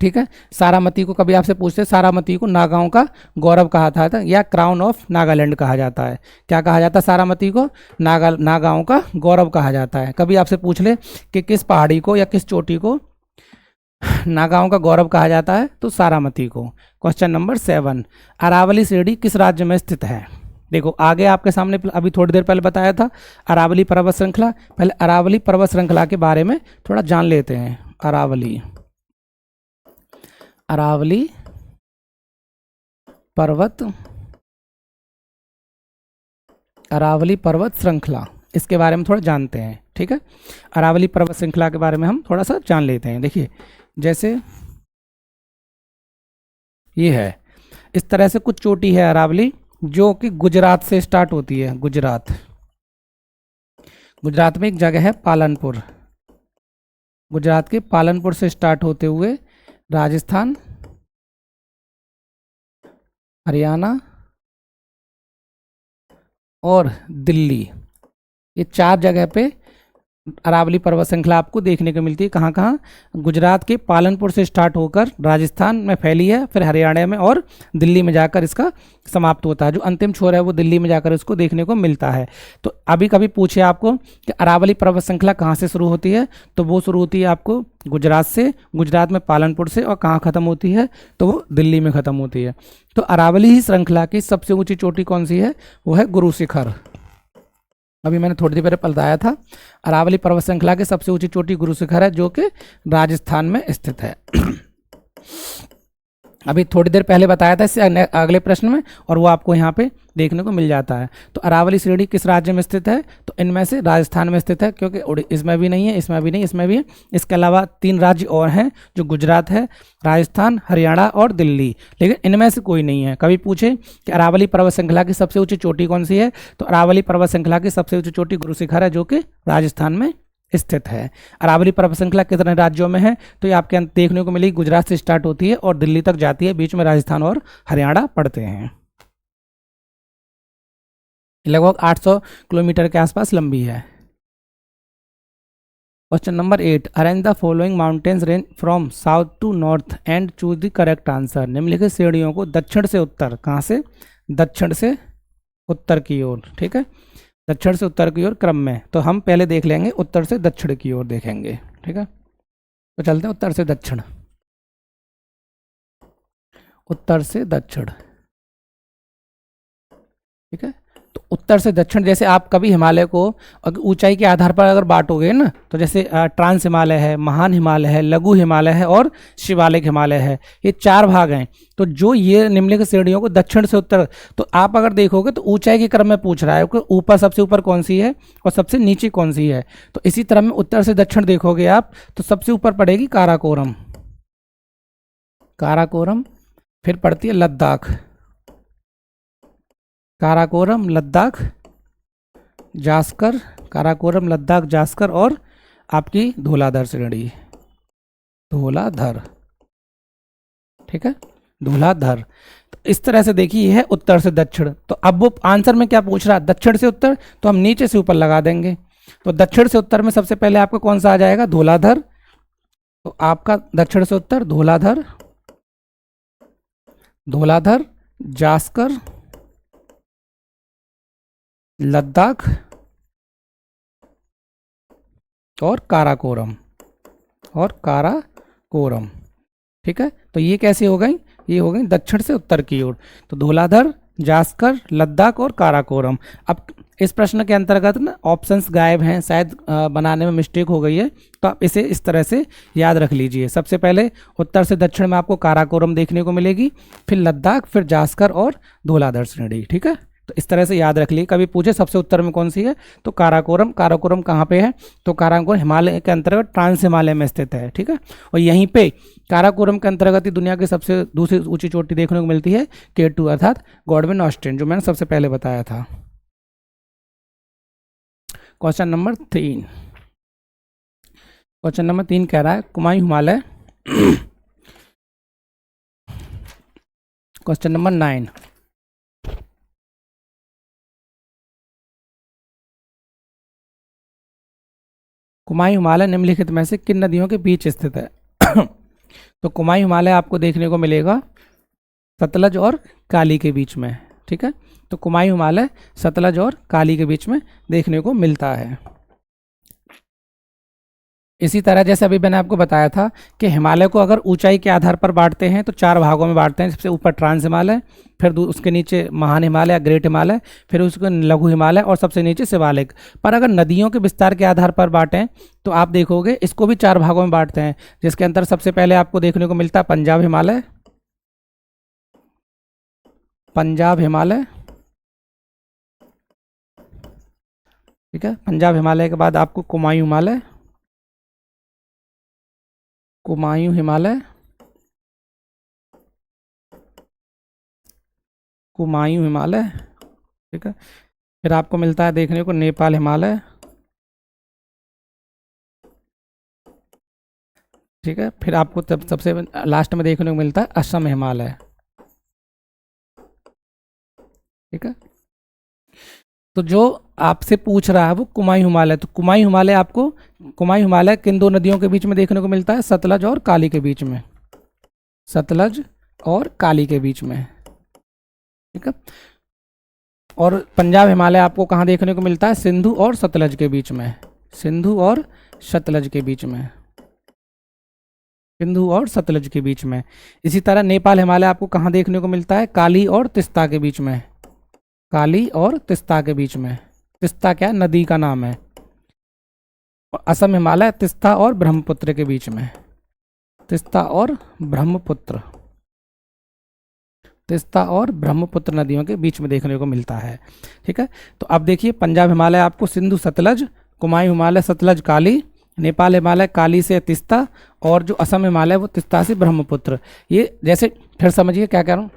ठीक है। सारामती को कभी आपसे पूछते, सारामती को नागाओं का गौरव कहा था या क्राउन ऑफ नागालैंड कहा जाता है। क्या कहा जाता है? सारामती को नागाओं का गौरव कहा जाता है। कभी आपसे पूछ ले कि किस पहाड़ी को या किस चोटी को नागाओं का गौरव कहा जाता है, तो सारामती को। क्वेश्चन नंबर 7, अरावली श्रेणी किस राज्य में स्थित है? देखो आगे आपके सामने अभी थोड़ी देर पहले बताया था अरावली पर्वत श्रृंखला। पहले अरावली पर्वत श्रृंखला के बारे में थोड़ा जान लेते हैं। अरावली पर्वत श्रृंखला, इसके बारे में थोड़ा जानते हैं। ठीक है। अरावली पर्वत श्रृंखला के बारे में हम थोड़ा सा जान लेते हैं। देखिए जैसे ये है, इस तरह से कुछ चोटी है अरावली जो कि गुजरात से स्टार्ट होती है। गुजरात में एक जगह है पालनपुर। गुजरात के पालनपुर से स्टार्ट होते हुए राजस्थान, हरियाणा और दिल्ली, ये 4 जगह पे अरावली पर्वत श्रृंखला आपको देखने को मिलती है। कहाँ कहाँ? गुजरात के पालनपुर से स्टार्ट होकर राजस्थान में फैली है, फिर हरियाणा में और दिल्ली में जाकर इसका समाप्त होता है। जो अंतिम छोर है वो दिल्ली में जाकर इसको देखने को मिलता है। तो अभी कभी पूछे आपको कि अरावली पर्वत श्रृंखला कहाँ से शुरू होती है, तो वो शुरू होती है आपको गुजरात से, गुजरात में पालनपुर से, और कहाँ ख़त्म होती है, तो वो दिल्ली में ख़त्म होती है। तो अरावली ही श्रृंखला की सबसे ऊँची चोटी कौन सी है? वो है गुरु शिखर। अभी मैंने थोड़ी देर पहले बताया था अरावली पर्वत श्रृंखला की सबसे ऊंची चोटी गुरु शिखर है जो कि राजस्थान में स्थित है। अभी थोड़ी देर पहले बताया था इससे अगले प्रश्न में, और वो आपको यहाँ पे देखने को मिल जाता है। तो अरावली श्रेणी किस राज्य में स्थित है, तो इनमें से राजस्थान में स्थित है, क्योंकि इसमें भी नहीं है, इसमें भी नहीं, इसमें भी है। इसके अलावा 3 राज्य और हैं जो गुजरात है, राजस्थान, हरियाणा और दिल्ली, लेकिन इनमें से कोई नहीं है। कभी पूछे कि अरावली पर्वत श्रृंखला की सबसे ऊँची चोटी कौन सी है, तो अरावली पर्वत श्रृंखला की सबसे ऊँची चोटी गुरु शिखर है जो कि राजस्थान में स्थित है। अरावली पर्वत श्रृंखला कितने राज्यों में है, तो ये आपके देखने को मिलेगी गुजरात से स्टार्ट होती है और दिल्ली तक जाती है, बीच में राजस्थान और हरियाणा पड़ते हैं। लगभग 800 किलोमीटर के आसपास लंबी है। Question number 8, arrange the following mountains range from south to north and choose the correct answer. निम्नलिखित श्रेणियों को दक्षिण से उत्तर, कहाँ से? दक्षिण से उत्तर की ओर। ठीक है, दक्षिण से उत्तर की ओर क्रम में। तो हम पहले देख लेंगे उत्तर से दक्षिण की ओर देखेंगे। ठीक है, तो चलते हैं उत्तर से दक्षिण। उत्तर से दक्षिण, ठीक है। तो उत्तर से दक्षिण, जैसे आप कभी हिमालय को ऊंचाई के आधार पर अगर बांटोगे ना, तो जैसे ट्रांस हिमालय है, महान हिमालय है, लघु हिमालय है और शिवालिक हिमालय है, ये 4 भाग हैं। तो जो ये निम्नलिखित श्रेणियों को दक्षिण से उत्तर, तो आप अगर देखोगे तो ऊंचाई के क्रम में पूछ रहा है कि ऊपर सबसे ऊपर कौन सी है और सबसे नीचे कौन सी है। तो इसी तरह में उत्तर से दक्षिण देखोगे आप तो सबसे ऊपर पड़ेगी काराकोरम, काराकोरम, फिर पड़ती है लद्दाख, काराकोरम, लद्दाख, जास्कर, काराकोरम, लद्दाख, जास्कर और आपकी धौलाधर श्रेणी, धौलाधर। ठीक है, धौलाधर। तो इस तरह से देखिए है उत्तर से दक्षिण। तो अब वो आंसर में क्या पूछ रहा है, दक्षिण से उत्तर, तो हम नीचे से ऊपर लगा देंगे। तो दक्षिण से उत्तर में सबसे पहले आपका कौन सा आ जाएगा, धौलाधर। तो आपका दक्षिण से उत्तर धौलाधर, धौलाधर, जास्कर, लद्दाख और काराकोरम, और काराकोरम। ठीक है, तो ये कैसे हो गई, ये हो गई दक्षिण से उत्तर की ओर। तो धौलाधर, जास्कर, लद्दाख और काराकोरम। अब इस प्रश्न के अंतर्गत ना ऑप्शंस गायब हैं, शायद बनाने में मिस्टेक हो गई है, तो आप इसे इस तरह से याद रख लीजिए। सबसे पहले उत्तर से दक्षिण में आपको काराकोरम देखने को मिलेगी, फिर लद्दाख, फिर जास्कर और धौलाधर श्रेणी। ठीक है, तो इस तरह से याद रख लीजिए। कभी पूछे सबसे उत्तर में कौन सी है, तो काराकोरम। काराकोरम कहाँ पे है, तो काराकोरम हिमालय के अंतर्गत ट्रांस हिमालय में स्थित है। ठीक है, और यहीं पे काराकोरम के अंतर्गत ही दुनिया की सबसे दूसरी ऊंची चोटी देखने को मिलती है, K2 अर्थात गॉडविन ऑस्टिन, जो मैंने सबसे पहले बताया था। क्वेश्चन नंबर 3, क्वेश्चन नंबर 3 कह रहा है कुमायूं हिमालय। क्वेश्चन नंबर 9, कुमायूं हिमालय निम्नलिखित में से किन नदियों के बीच स्थित है। तो कुमायूं हिमालय आपको देखने को मिलेगा सतलज और काली के बीच में। ठीक है, तो कुमायूं हिमालय सतलज और काली के बीच में देखने को मिलता है। इसी तरह जैसे अभी मैंने आपको बताया था कि हिमालय को अगर ऊंचाई के आधार पर बांटते हैं तो 4 भागों में बांटते हैं। सबसे ऊपर ट्रांस हिमालय, फिर उसके नीचे महान हिमालय, ग्रेट हिमालय, फिर उसके लघु हिमालय और सबसे नीचे शिवालिक। पर अगर नदियों के विस्तार के आधार पर बांटें तो आप देखोगे इसको भी 4 भागों में बांटते हैं, जिसके अंदर सबसे पहले आपको देखने को मिलता है पंजाब हिमालय, पंजाब हिमालय। ठीक है, पंजाब हिमालय के बाद आपको कुमायूं हिमालय, कुमायूं हिमालय, कुमायूं हिमालय। ठीक है, फिर आपको मिलता है देखने को नेपाल हिमालय। ठीक है, फिर आपको तब सबसे लास्ट में देखने को मिलता है असम हिमालय। ठीक है, तो जो आपसे पूछ रहा है वो कुमायूं हिमालय, तो कुमायूं हिमालय आपको, कुमायूं हिमालय किन 2 नदियों के बीच में देखने को मिलता है, सतलज और काली के बीच में, सतलज और काली के बीच में। ठीक है, और पंजाब हिमालय आपको कहाँ देखने को मिलता है, सिंधु और सतलज के बीच में, सिंधु और सतलज के बीच में, सिंधु और सतलज के बीच में। इसी तरह नेपाल हिमालय आपको कहाँ देखने को मिलता है, काली और तिस्ता के बीच में, काली और तिस्ता के बीच में। तिस्ता क्या है, नदी का नाम है। और असम हिमालय तिस्ता और ब्रह्मपुत्र के बीच में, तिस्ता और ब्रह्मपुत्र, तिस्ता और ब्रह्मपुत्र नदियों के बीच में देखने को मिलता है। ठीक है, तो अब देखिए पंजाब हिमालय आपको सिंधु सतलज, कुमायूं हिमालय सतलज काली, नेपाल हिमालय काली से तिस्ता, और जो असम हिमालय वो तिस्ता से ब्रह्मपुत्र। ये जैसे फिर समझिए क्या कह रहा हूँ,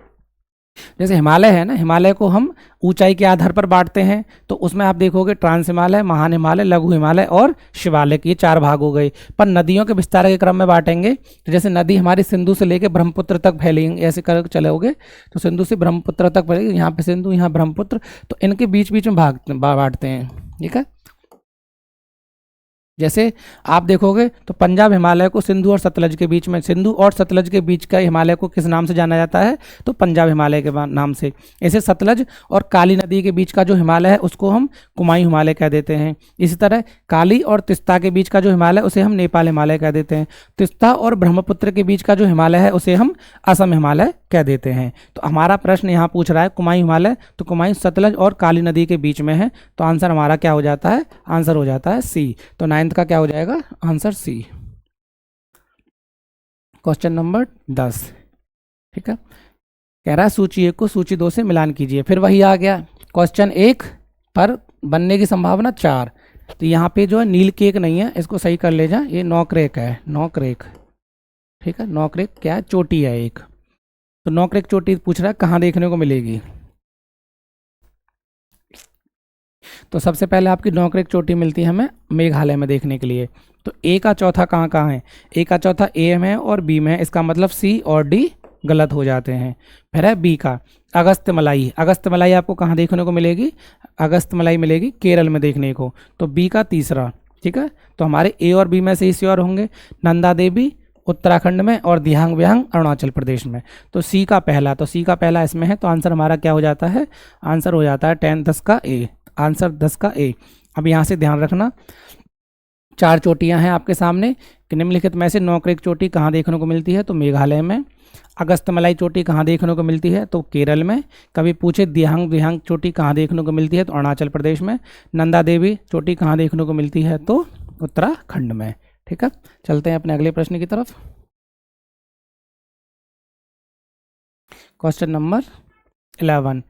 जैसे हिमालय है ना, हिमालय को हम ऊंचाई के आधार पर बांटते हैं, तो उसमें आप देखोगे ट्रांस हिमालय, महान हिमालय, लघु हिमालय और शिवालिक, ये 4 भाग हो गए। पर नदियों के विस्तार के क्रम में बांटेंगे तो जैसे नदी हमारी सिंधु से लेकर ब्रह्मपुत्र तक फैलेंगे, ऐसे कर चलोगे तो सिंधु से ब्रह्मपुत्र तक फैलेगी, यहाँ पे सिंधु, यहाँ ब्रह्मपुत्र, तो इनके बीच बीच में बांटते हैं। ठीक है, जैसे आप देखोगे तो पंजाब हिमालय को सिंधु और सतलज के बीच में, सिंधु और सतलज के बीच का हिमालय को किस नाम से जाना जाता है, तो पंजाब हिमालय के नाम से। ऐसे सतलज और काली नदी के बीच का जो हिमालय है उसको हम कुमायूं हिमालय कह देते हैं। इसी तरह काली और तिस्ता के बीच का जो हिमालय उसे हम नेपाल हिमालय कह देते हैं। तिस्ता और ब्रह्मपुत्र के बीच का जो हिमालय है उसे हम असम हिमालय कह देते हैं। तो हमारा प्रश्न यहाँ पूछ रहा है कुमायूं हिमालय, तो कुमायूं सतलज और काली नदी के बीच में है, तो आंसर हमारा क्या हो जाता है, आंसर हो जाता है सी। तो 9th का क्या हो जाएगा, आंसर सी। Question number 10। ठीक है, कह रहा है सूची 1 को सूची 2 से मिलान कीजिए। फिर वही आ गया, क्वेश्चन 1 पर बनने की संभावना 4। तो यहाँ पे जो है नील केक नहीं है, इसको सही कर ले जा, ये नौकरेक है, नौकरेक। ठीक है, नौकरेक क्या है, चोटी है एक। तो नौकरेक चोटी पूछ रहा है कहाँ देखने को मिलेगी। तो सबसे पहले आपकी नौकरेक चोटी मिलती है हमें मेघालय में देखने के लिए। तो ए का चौथा कहाँ कहाँ है, ए का चौथा ए में है और बी में है, इसका मतलब सी और डी गलत हो जाते हैं। फिर है बी का अगस्त्यमलाई, अगस्त्यमलाई आपको कहाँ देखने को मिलेगी, अगस्त्यमलाई मिलेगी केरल में देखने को। तो बी का तीसरा ठीक है, तो हमारे ए और बी में से ही श्योर होंगे। नंदा देवी उत्तराखंड में और दिहांग विहांग अरुणाचल प्रदेश में। तो सी का पहला, तो सी का पहला इसमें है, तो आंसर हमारा क्या हो जाता है, आंसर हो जाता है 10 10 का ए, आंसर 10 का ए। अब यहाँ से ध्यान रखना, 4 चोटियाँ हैं आपके सामने कि निम्नलिखित में से नौक्रेक चोटी कहाँ देखने को मिलती है, तो मेघालय में। अगस्तमलाई चोटी कहाँ देखने को मिलती है, तो केरल में। कभी पूछे दिहांग विहांग चोटी कहाँ देखने को मिलती है, तो अरुणाचल प्रदेश में। नंदा देवी चोटी कहाँ देखने को मिलती है, तो उत्तराखंड में। ठीक है, चलते हैं अपने अगले प्रश्न की तरफ। क्वेश्चन नंबर 11,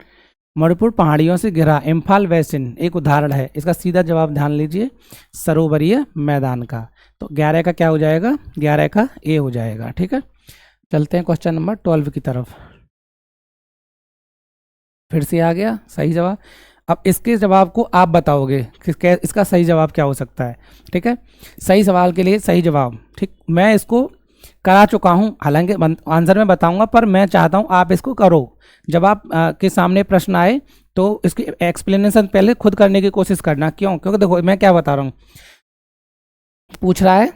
मणिपुर पहाड़ियों से घिरा इम्फाल बेसिन एक उदाहरण है, इसका सीधा जवाब ध्यान लीजिए, सरोवरीय मैदान का। तो 11 का क्या हो जाएगा, 11 का ए हो जाएगा। ठीक है, चलते हैं क्वेश्चन नंबर 12 की तरफ। फिर से आ गया सही जवाब। अब इसके जवाब को आप बताओगे कि इसका सही जवाब क्या हो सकता है। ठीक है, सही सवाल के लिए सही जवाब, ठीक, मैं इसको करा चुका हूं, हालांकि आंसर में बताऊंगा, पर मैं चाहता हूं आप इसको करो। जब आप के सामने प्रश्न आए तो इसकी एक्सप्लेनेशन पहले खुद करने की कोशिश करना। क्यों, क्योंकि देखो मैं क्या बता रहा हूं, पूछ रहा है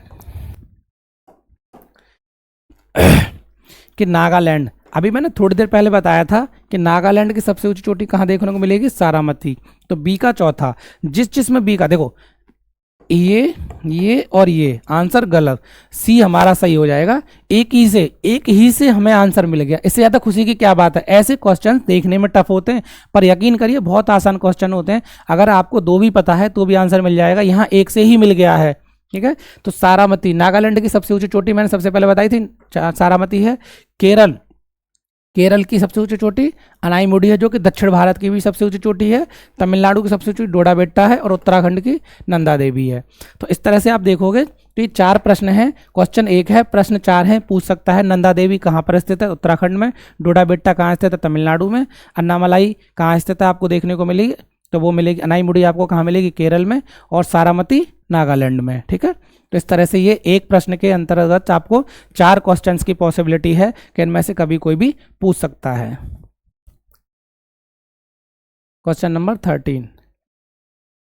कि नागालैंड, अभी मैंने थोड़ी देर पहले बताया था कि नागालैंड की सबसे ऊंची चोटी कहाँ देखने को मिलेगी, सारामती। तो बी का चौथा, जिस में बी का, देखो ये और ये आंसर गलत, सी हमारा सही हो जाएगा। एक ही से हमें आंसर मिल गया, इससे ज़्यादा खुशी की क्या बात है। ऐसे क्वेश्चन देखने में टफ होते हैं, पर यकीन करिए बहुत आसान क्वेश्चन होते हैं। अगर आपको 2 भी पता है तो भी आंसर मिल जाएगा, यहाँ एक से ही मिल गया है। ठीक है, तो सारामती नागालैंड की सबसे ऊंची चोटी मैंने सबसे पहले बताई थी, सारामती है। केरल की सबसे ऊंची चोटी अनाईमुडी है, जो कि दक्षिण भारत की भी सबसे ऊंची चोटी है। तमिलनाडु की सबसे ऊंची डोडा बेट्टा है, और उत्तराखंड की नंदा देवी है। तो इस तरह से आप देखोगे तो ये 4 प्रश्न हैं, क्वेश्चन 1 है, प्रश्न 4 है। पूछ सकता है नंदा देवी कहाँ पर स्थित है, उत्तराखंड में। डोडा बेट्टा कहाँ स्थित है, तमिलनाडु में। अन्नामलाई कहाँ स्थित है, आपको देखने को मिलेगी, तो वो मिलेगी अनाईमुडी आपको कहाँ मिलेगी, केरल में। और सारामती नागालैंड में। ठीक है, तो इस तरह से ये एक प्रश्न के अंतर्गत आपको 4 क्वेश्चंस की पॉसिबिलिटी है कि इनमें से कभी कोई भी पूछ सकता है। क्वेश्चन नंबर 13,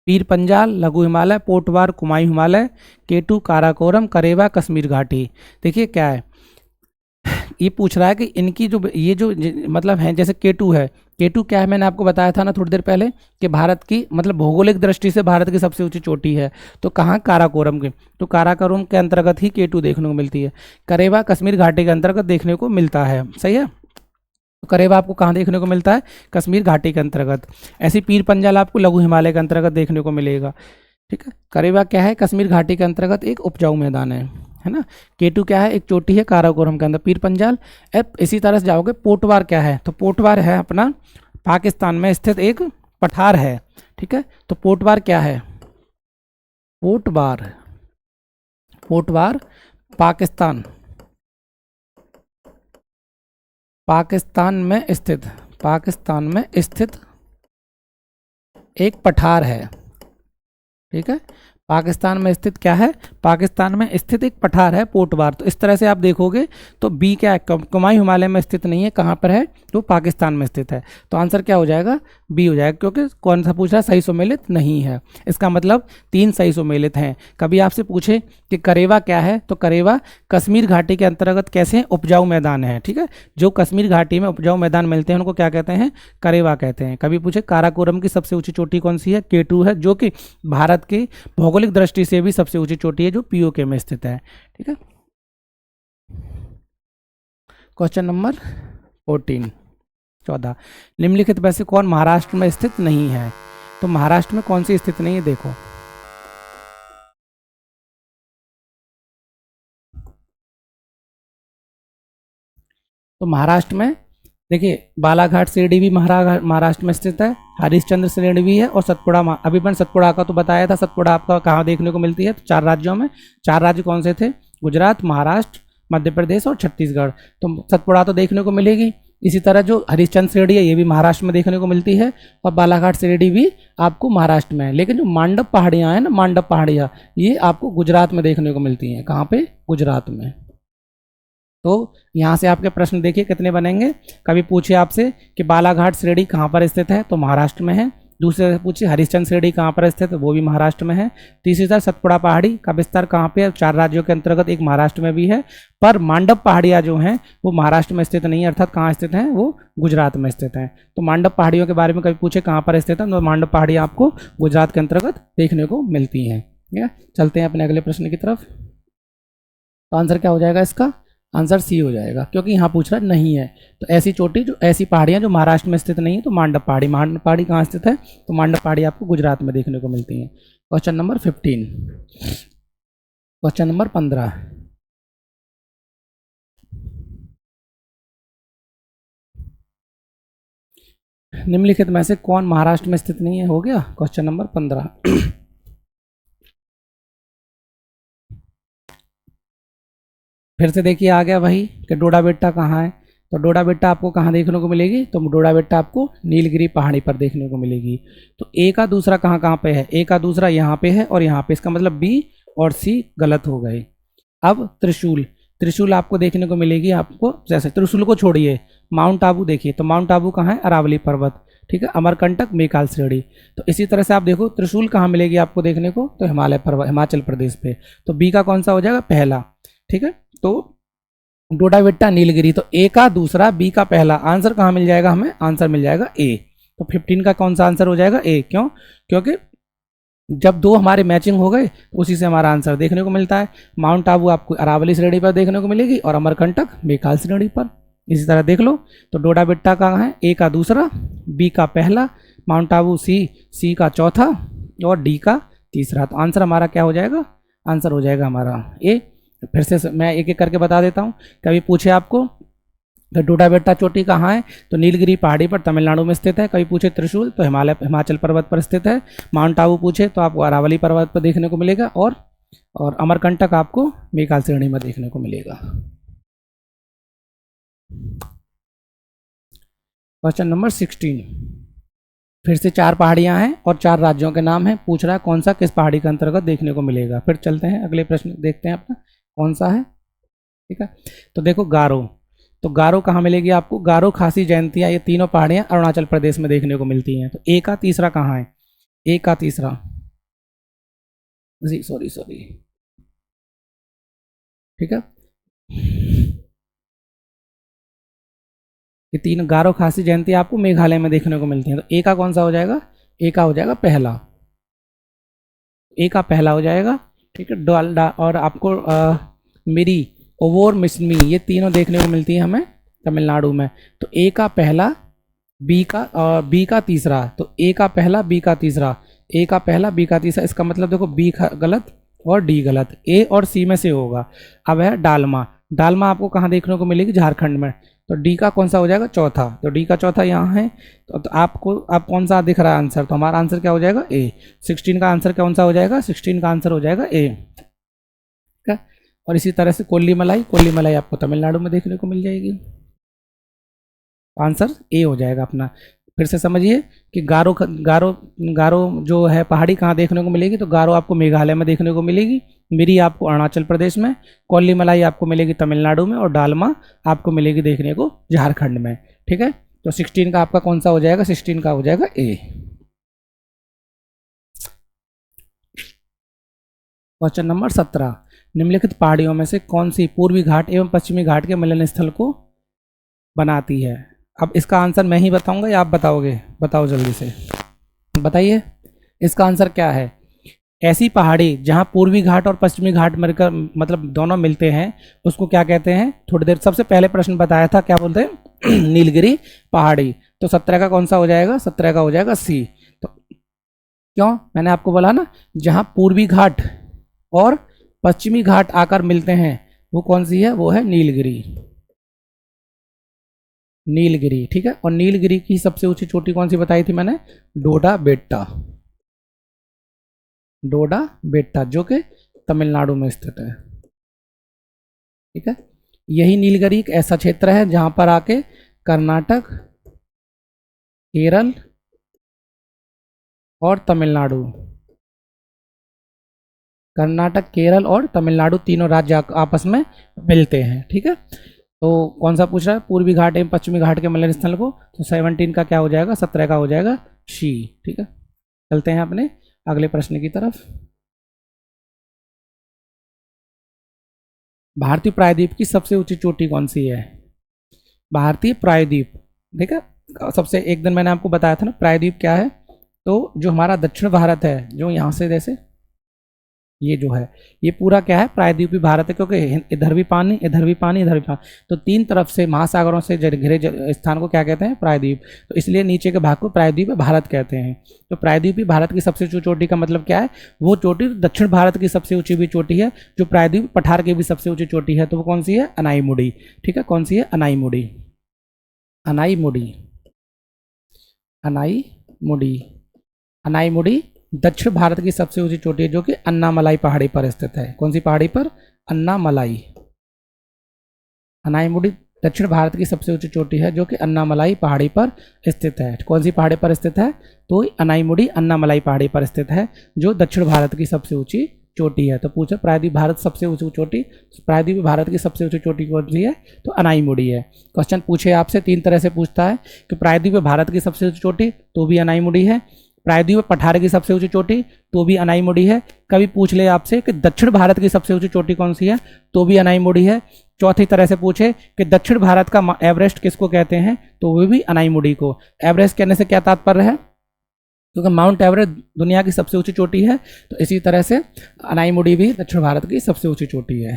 पीर पंजाल, लघु हिमालय, पोटवार, कुमायूं हिमालय, केटू, काराकोरम, करेवा, कश्मीर घाटी। देखिए क्या है, ये पूछ रहा है कि इनकी जो ये जो मतलब है, जैसे केटू है, केटू क्या है, मैंने आपको बताया था ना थोड़ी देर पहले कि भारत की मतलब भौगोलिक दृष्टि से भारत की सबसे ऊंची चोटी है। तो कहाँ, काराकोरम के, तो काराकोरम के अंतर्गत ही केटू देखने को मिलती है। करेवा कश्मीर घाटी के अंतर्गत देखने को मिलता है, सही है। तो करेवा आपको कहाँ देखने को मिलता है, कश्मीर घाटी के अंतर्गत। ऐसी पीर पंजाल आपको लघु हिमालय के अंतर्गत देखने को मिलेगा। ठीक है, करेवा क्या है, कश्मीर घाटी के अंतर्गत एक उपजाऊ मैदान है ना। केटू क्या है, एक चोटी है काराकोरम के अंदर। पीर पंजाल, अब इसी तरह से जाओगे, पोटवार क्या है, तो पोटवार है अपना पाकिस्तान में स्थित एक पठार है। ठीक है, तो पोटवार क्या है, पोटवार पाकिस्तान में स्थित एक पठार है। ठीक है, पाकिस्तान में स्थित क्या है, पाकिस्तान में स्थित एक पठार है पोटवार। तो इस तरह से आप देखोगे तो बी क्या है, कुमायूं हिमालय में स्थित नहीं है, कहाँ पर है, तो पाकिस्तान में स्थित है। तो आंसर क्या हो जाएगा, बी हो जाएगा, क्योंकि कौन सा पूछ रहा है, सही सुमेलित नहीं है। इसका मतलब 3 सही सुमेलित हैं। कभी आपसे पूछे कि करेवा क्या है, तो करेवा कश्मीर घाटी के अंतर्गत कैसे हैं, उपजाऊ मैदान है। ठीक है, जो कश्मीर घाटी में उपजाऊ मैदान मिलते हैं उनको क्या कहते हैं, करेवा कहते हैं। कभी पूछे काराकोरम की सबसे ऊंची चोटी कौन सी है, केटू है, जो कि भारत की भौगोलिक दृष्टि से भी सबसे ऊंची चोटी है, जो पीओके में स्थित है। ठीक है, क्वेश्चन नंबर 14, निम्नलिखित में से कौन महाराष्ट्र में स्थित नहीं है। तो महाराष्ट्र में कौन सी स्थित नहीं है, देखो तो महाराष्ट्र में देखिए बालाघाट शिरडी भी महाराष्ट्र में स्थित है, हरिश्चंद्र श्रेणी भी है, और सतपुड़ा, अभी मैंने सतपुड़ा का तो बताया था, सतपुड़ा आपका कहाँ देखने को मिलती है, तो 4 राज्यों में। 4 राज्य कौन से थे, गुजरात, महाराष्ट्र, मध्य प्रदेश और छत्तीसगढ़। तो सतपुड़ा तो देखने को मिलेगी। इसी तरह जो हरिश्चंद्र श्रेणी है ये भी महाराष्ट्र में देखने को मिलती है, और बालाघाट श्रेणी भी आपको महाराष्ट्र में है। लेकिन जो मांडव पहाड़ियाँ हैं ना, मांडव पहाड़ियाँ, ये आपको गुजरात में देखने को मिलती हैं। कहाँ पे, गुजरात में। तो यहाँ से आपके प्रश्न देखिए कितने बनेंगे। कभी पूछे आपसे कि बालाघाट श्रेणी कहाँ पर स्थित है, तो महाराष्ट्र में है। दूसरे से पूछे हरिश्चंद्र श्रेणी कहाँ पर स्थित है, वो भी महाराष्ट्र में है। तीसरी तरह सतपुड़ा पहाड़ी का विस्तार कहाँ पे है, 4 राज्यों के अंतर्गत, एक महाराष्ट्र में भी है। पर मांडव पहाड़ियाँ जो हैं वो महाराष्ट्र में स्थित नहीं है, अर्थात कहाँ स्थित हैं, वो गुजरात में स्थित हैं। तो मांडव पहाड़ियों के बारे में कभी पूछे कहाँ पर स्थित है, तो मांडव पहाड़ियाँ आपको गुजरात के अंतर्गत देखने को मिलती हैं। ठीक है, चलते हैं अपने अगले प्रश्न की तरफ। तो आंसर क्या हो जाएगा इसका, आंसर सी हो जाएगा, क्योंकि यहाँ पूछ रहा नहीं है। तो ऐसी चोटी जो ऐसी पहाड़ियाँ जो महाराष्ट्र में स्थित नहीं है, तो मांडव पहाड़ी, मांडव पहाड़ी कहाँ स्थित है, तो मांडव पहाड़ी आपको गुजरात में देखने को मिलती हैं। Question number 15। क्वेश्चन नंबर 15, निम्नलिखित में से कौन महाराष्ट्र में स्थित नहीं है, हो गया क्वेश्चन नंबर 15। फिर से देखिए आ गया वही कि डोडा बेट्टा कहाँ है। तो डोडा बेट्टा आपको कहाँ देखने को मिलेगी, तो डोडा बेट्टा आपको नीलगिरी पहाड़ी पर देखने को मिलेगी। तो ए का दूसरा कहाँ कहाँ पे है, ए का दूसरा यहाँ पे है और यहाँ पे, इसका मतलब बी और सी गलत हो गए। अब त्रिशूल, त्रिशूल आपको देखने को मिलेगी, आपको जैसे त्रिशूल को छोड़िए, माउंट आबू देखिए, तो माउंट आबू कहाँ है, अरावली पर्वत, ठीक है, अमरकंटक मेकाल श्रेणी। तो इसी तरह से आप देखो त्रिशूल कहाँ मिलेगी आपको देखने को, तो हिमालय पर्वत, हिमाचल प्रदेश पे। तो बी का कौन सा हो जाएगा, पहला, ठीक है। तो डोडा बेट्टा नीलगिरी, तो ए का दूसरा बी का पहला, आंसर कहाँ मिल जाएगा हमें, आंसर मिल जाएगा ए। तो 15 का कौन सा आंसर हो जाएगा, ए। क्यों, क्योंकि जब दो हमारे मैचिंग हो गए उसी से हमारा आंसर देखने को मिलता है। माउंट आबू आपको अरावली श्रेणी पर देखने को मिलेगी और अमरकंटक मेकाल श्रेणी पर। इसी तरह देख लो, तो डोडा बेट्टा कहाँ है, ए का दूसरा, बी का पहला, माउंट आबू सी का चौथा और डी का तीसरा। तो आंसर हमारा क्या हो जाएगा, आंसर हो जाएगा हमारा ए। फिर से मैं एक एक करके बता देता हूँ। कभी पूछे आपको तो डोडा बेट्टा चोटी कहाँ है, तो नीलगिरी पहाड़ी पर तमिलनाडु में स्थित है। कभी पूछे त्रिशूल तो हिमाचल पर्वत पर स्थित है। माउंट आबू पूछे तो आपको अरावली पर्वत पर देखने को मिलेगा और अमरकंटक आपको मेकाल श्रेणी में देखने को मिलेगा। क्वेश्चन नंबर 16, फिर से 4 पहाड़ियां हैं और 4 राज्यों के नाम हैं। पूछ रहा है कौन सा किस पहाड़ी के अंतर्गत देखने को मिलेगा। फिर चलते हैं अगले प्रश्न देखते हैं अपना कौन सा है, ठीक है। तो देखो गारो, तो गारो कहाँ मिलेगी आपको, गारो, खासी, जयंतिया, ये तीनों पहाड़ियाँ अरुणाचल प्रदेश में देखने को मिलती हैं। तो ए का तीसरा कहाँ है, ए का तीसरा, जी सॉरी, ठीक है। ये तीन गारो, खासी, जयंतिया आपको मेघालय में देखने को मिलती हैं। तो ए का कौन सा हो जाएगा, ए का हो जाएगा पहला, ए का पहला हो जाएगा, ठीक है। डोल्डा और आपको मिरी, ओवोर, मिसमी, ये तीनों देखने को मिलती है हमें तमिलनाडु में। तो ए का पहला, बी का तीसरा, तो ए का पहला, बी का तीसरा, ए का पहला, बी का तीसरा। इसका मतलब देखो बी गलत और डी गलत, ए और सी में से होगा। अब है डालमा, डालमा आपको कहाँ देखने को मिलेगी, झारखंड में। तो डी का कौन सा हो जाएगा, चौथा, तो डी का चौथा यहाँ है। तो आपको अब कौन सा दिख रहा है आंसर, तो हमारा आंसर क्या हो जाएगा, ए। 16 का आंसर कौन सा हो जाएगा, 16 का आंसर हो जाएगा ए, ठीक है। और इसी तरह से कोल्ली मलाई, कोल्ली मलाई आपको तमिलनाडु में देखने को मिल जाएगी। आंसर ए हो जाएगा अपना। फिर से समझिए कि गारो गारो गारो जो है पहाड़ी कहाँ देखने को मिलेगी, तो गारो आपको मेघालय में देखने को मिलेगी, मिरी आपको अरुणाचल प्रदेश में, कोल्ली मलाई आपको मिलेगी तमिलनाडु में और डालमा आपको मिलेगी देखने को झारखंड में, ठीक है। तो 16 का आपका कौन सा हो जाएगा, 16 का हो जाएगा ए। क्वेश्चन नंबर 17, निम्नलिखित पहाड़ियों में से कौन सी पूर्वी घाट एवं पश्चिमी घाट के मिलन स्थल को बनाती है। अब इसका आंसर मैं ही बताऊंगा या आप बताओगे, बताओ जल्दी से बताइए इसका आंसर क्या है। ऐसी पहाड़ी जहां पूर्वी घाट और पश्चिमी घाट मिलकर मतलब दोनों मिलते हैं उसको क्या कहते हैं, थोड़ी देर सबसे पहले प्रश्न बताया था, क्या बोलते हैं नीलगिरी पहाड़ी। तो 17 का कौन सा हो जाएगा, 17 का हो जाएगा सी। तो क्यों, मैंने आपको बोला ना जहां पूर्वी घाट और पश्चिमी घाट आकर मिलते हैं वो कौन सी है, वो है नीलगिरी, नीलगिरी, ठीक है। और नीलगिरी की सबसे ऊंची चोटी कौन सी बताई थी मैंने, डोडा बेट्टा, डोडा बेट्टा जो कि तमिलनाडु में स्थित है, ठीक है। यही नीलगिरी एक ऐसा क्षेत्र है जहां पर आके कर्नाटक, केरल और तमिलनाडु, कर्नाटक, केरल और तमिलनाडु तीनों राज्य आपस में मिलते हैं, ठीक है। तो कौन सा पूछ रहा है, पूर्वी घाट एवं पश्चिमी घाट के मिलन स्थल को, तो 17 का क्या हो जाएगा, 17 का हो जाएगा शी। ठीक है, चलते हैं अपने अगले प्रश्न की तरफ। भारतीय प्रायद्वीप की सबसे ऊंची चोटी कौन सी है? भारतीय प्रायद्वीप, ठीक है, सबसे एक दिन मैंने आपको बताया था ना प्रायद्वीप क्या है। तो जो हमारा दक्षिण भारत है, जो यहाँ से जैसे ये जो है ये पूरा क्या है, प्रायद्वीपीय भारत है, क्योंकि इधर भी पानी, इधर भी पानी, इधर भी पानी, तो तीन तरफ से महासागरों से घिरे स्थान को क्या कहते हैं, प्रायद्वीप। तो इसलिए नीचे के भाग को प्रायद्वीपीय भारत कहते हैं। तो प्रायद्वीपीय भारत की सबसे ऊंची चोटी का मतलब क्या है, वो चोटी दक्षिण भारत की सबसे ऊंची भी चोटी है, जो प्रायद्वीप पठार की भी सबसे ऊंची चोटी है। तो वो कौन सी है, अनाईमुड़ी। ठीक है, कौन सी है, अनाईमुड़ी, अनाईमुड़ी, अनाईमुड़ी, अनाईमुड़ी दक्षिण भारत की सबसे ऊंची चोटी है, जो कि अन्नामलाई पहाड़ी पर स्थित है। कौन सी पहाड़ी पर, अन्नामलाई। अनाईमुड़ी दक्षिण भारत की सबसे ऊंची चोटी है, जो कि अन्नामलाई पहाड़ी पर स्थित है। कौन सी पहाड़ी पर स्थित है, तो अनाईमुड़ी अन्नामलाई पहाड़ी पर स्थित है, जो दक्षिण भारत की सबसे ऊंची चोटी है। तो पूछे प्रायद्वीप भारत सबसे ऊंची चोटी, प्रायद्वीप भारत की सबसे ऊंची चोटी कौन सी है, तो अनाईमुड़ी है। क्वेश्चन पूछे आपसे तीन तरह से पूछता है कि प्रायद्वीप भारत की सबसे ऊंची चोटी, तो भी अनाईमुड़ी है। प्रायद्वीप पठार की सबसे ऊंची चोटी, तो भी अनाईमुड़ी है। कभी पूछ ले आपसे कि दक्षिण भारत की सबसे ऊंची चोटी कौन सी है, तो भी अनाईमुड़ी है। चौथी तरह से पूछे कि दक्षिण भारत का एवरेस्ट किसको कहते हैं, तो वो भी अनाईमुड़ी को। एवरेस्ट कहने से क्या तात्पर्य है, क्योंकि माउंट एवरेस्ट दुनिया की सबसे ऊंची चोटी है, तो इसी तरह से अनाईमुड़ी भी दक्षिण भारत की सबसे ऊंची चोटी है।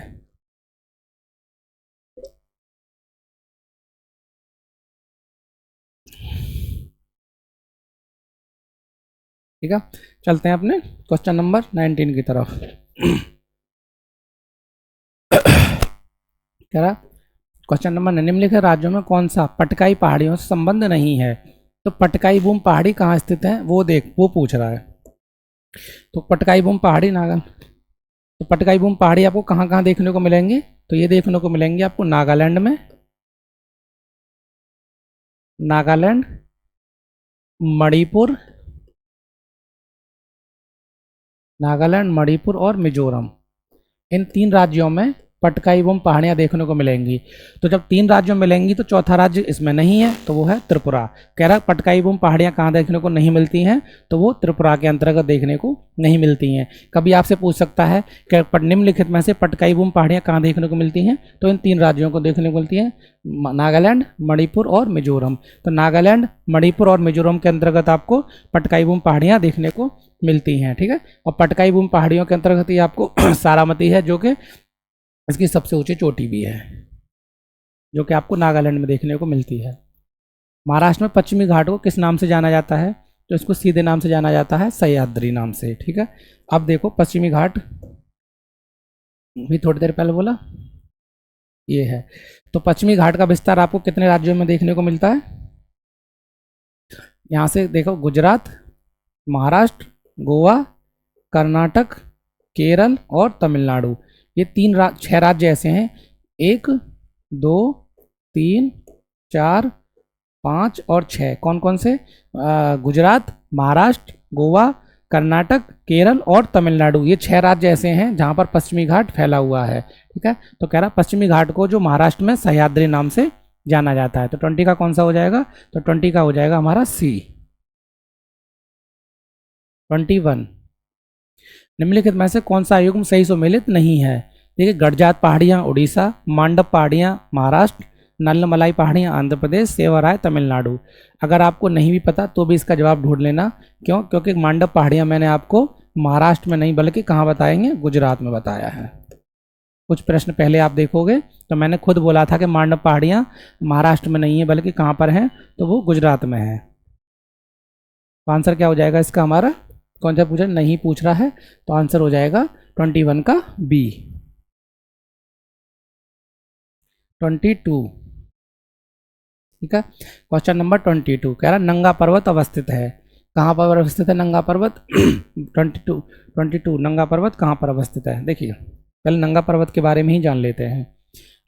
ठीक है, चलते हैं अपने क्वेश्चन नंबर 19 की तरफ। कह रहा क्वेश्चन नंबर, निम्नलिखित राज्यों में कौन सा पटकाई पहाड़ियों से संबंध नहीं है। तो पटकाई बूम पहाड़ी कहाँ स्थित है, वो पूछ रहा है। तो पटकाई बूम पहाड़ी तो पटकाई बूम पहाड़ी आपको कहाँ कहाँ देखने को मिलेंगे, तो ये देखने को मिलेंगे आपको नागालैंड में, नागालैंड, मणिपुर, नागालैंड, मणिपुर और मिजोरम। इन तीन राज्यों में पटकाई बूम पहाड़ियाँ देखने को मिलेंगी। तो जब तीन राज्यों में मिलेंगी तो चौथा राज्य इसमें नहीं है, तो वो है त्रिपुरा। कह रहा पटकाई बूम पहाड़ियाँ कहाँ देखने को नहीं मिलती हैं, तो वो त्रिपुरा के अंतर्गत देखने को नहीं मिलती हैं। कभी आपसे पूछ सकता है कि निम्नलिखित में से पटकाई बूम पहाड़ियाँ कहाँ देखने को मिलती हैं, तो इन तीन राज्यों को देखने को मिलती हैं, नागालैंड, मणिपुर और मिजोरम। तो नागालैंड, मणिपुर और मिजोरम के अंतर्गत आपको पटकाई बूम पहाड़ियाँ देखने को मिलती हैं। ठीक है, और पटकाई बूम पहाड़ियों के अंतर्गत ही आपको सारामती है, जो कि इसकी सबसे ऊंची चोटी भी है, जो कि आपको नागालैंड में देखने को मिलती है। महाराष्ट्र में पश्चिमी घाट को किस नाम से जाना जाता है, तो इसको सीधे नाम से जाना जाता है, सह्याद्री नाम से। ठीक है, अब देखो पश्चिमी घाट भी थोड़ी देर पहले बोला, ये है। तो पश्चिमी घाट का विस्तार आपको कितने राज्यों में देखने को मिलता है, यहाँ से देखो, गुजरात, महाराष्ट्र, गोवा, कर्नाटक, केरल और तमिलनाडु। ये छह राज्य ऐसे हैं, 1, 2, 3, 4, 5 और 6। कौन कौन से, गुजरात, महाराष्ट्र, गोवा, कर्नाटक, केरल और तमिलनाडु। ये 6 राज्य ऐसे हैं जहाँ पर पश्चिमी घाट फैला हुआ है। ठीक है, तो कह रहा पश्चिमी घाट को जो महाराष्ट्र में सह्याद्री नाम से जाना जाता है। तो 20 का कौन सा हो जाएगा, तो 20 का हो जाएगा हमारा सी। 21, निम्नलिखित में से कौन सा युग्म सही सुमेलित नहीं है। देखिए, गढ़जात पहाड़ियाँ उड़ीसा, मांडव पहाड़ियाँ महाराष्ट्र, नल्लमलाई पहाड़ियाँ आंध्र प्रदेश, सेवाराय तमिलनाडु। अगर आपको नहीं भी पता तो भी इसका जवाब ढूंढ लेना। क्यों, क्योंकि मांडव पहाड़ियाँ मैंने आपको महाराष्ट्र में नहीं बल्कि कहाँ बताएंगे, गुजरात में बताया है। कुछ प्रश्न पहले आप देखोगे तो मैंने खुद बोला था कि मांडव पहाड़ियाँ महाराष्ट्र में नहीं है बल्कि कहाँ पर हैं, तो वो गुजरात में है। तो आंसर क्या हो जाएगा इसका हमारा, कौन सा पूछा, नहीं पूछ रहा है, तो आंसर हो जाएगा 21 का बी। 22, ठीक है, क्वेश्चन नंबर 22 कह रहा नंगा पर्वत अवस्थित है। कहाँ पर अवस्थित है नंगा पर्वत 22 नंगा पर्वत कहाँ पर अवस्थित है। देखिए, पहले नंगा पर्वत के बारे में ही जान लेते हैं।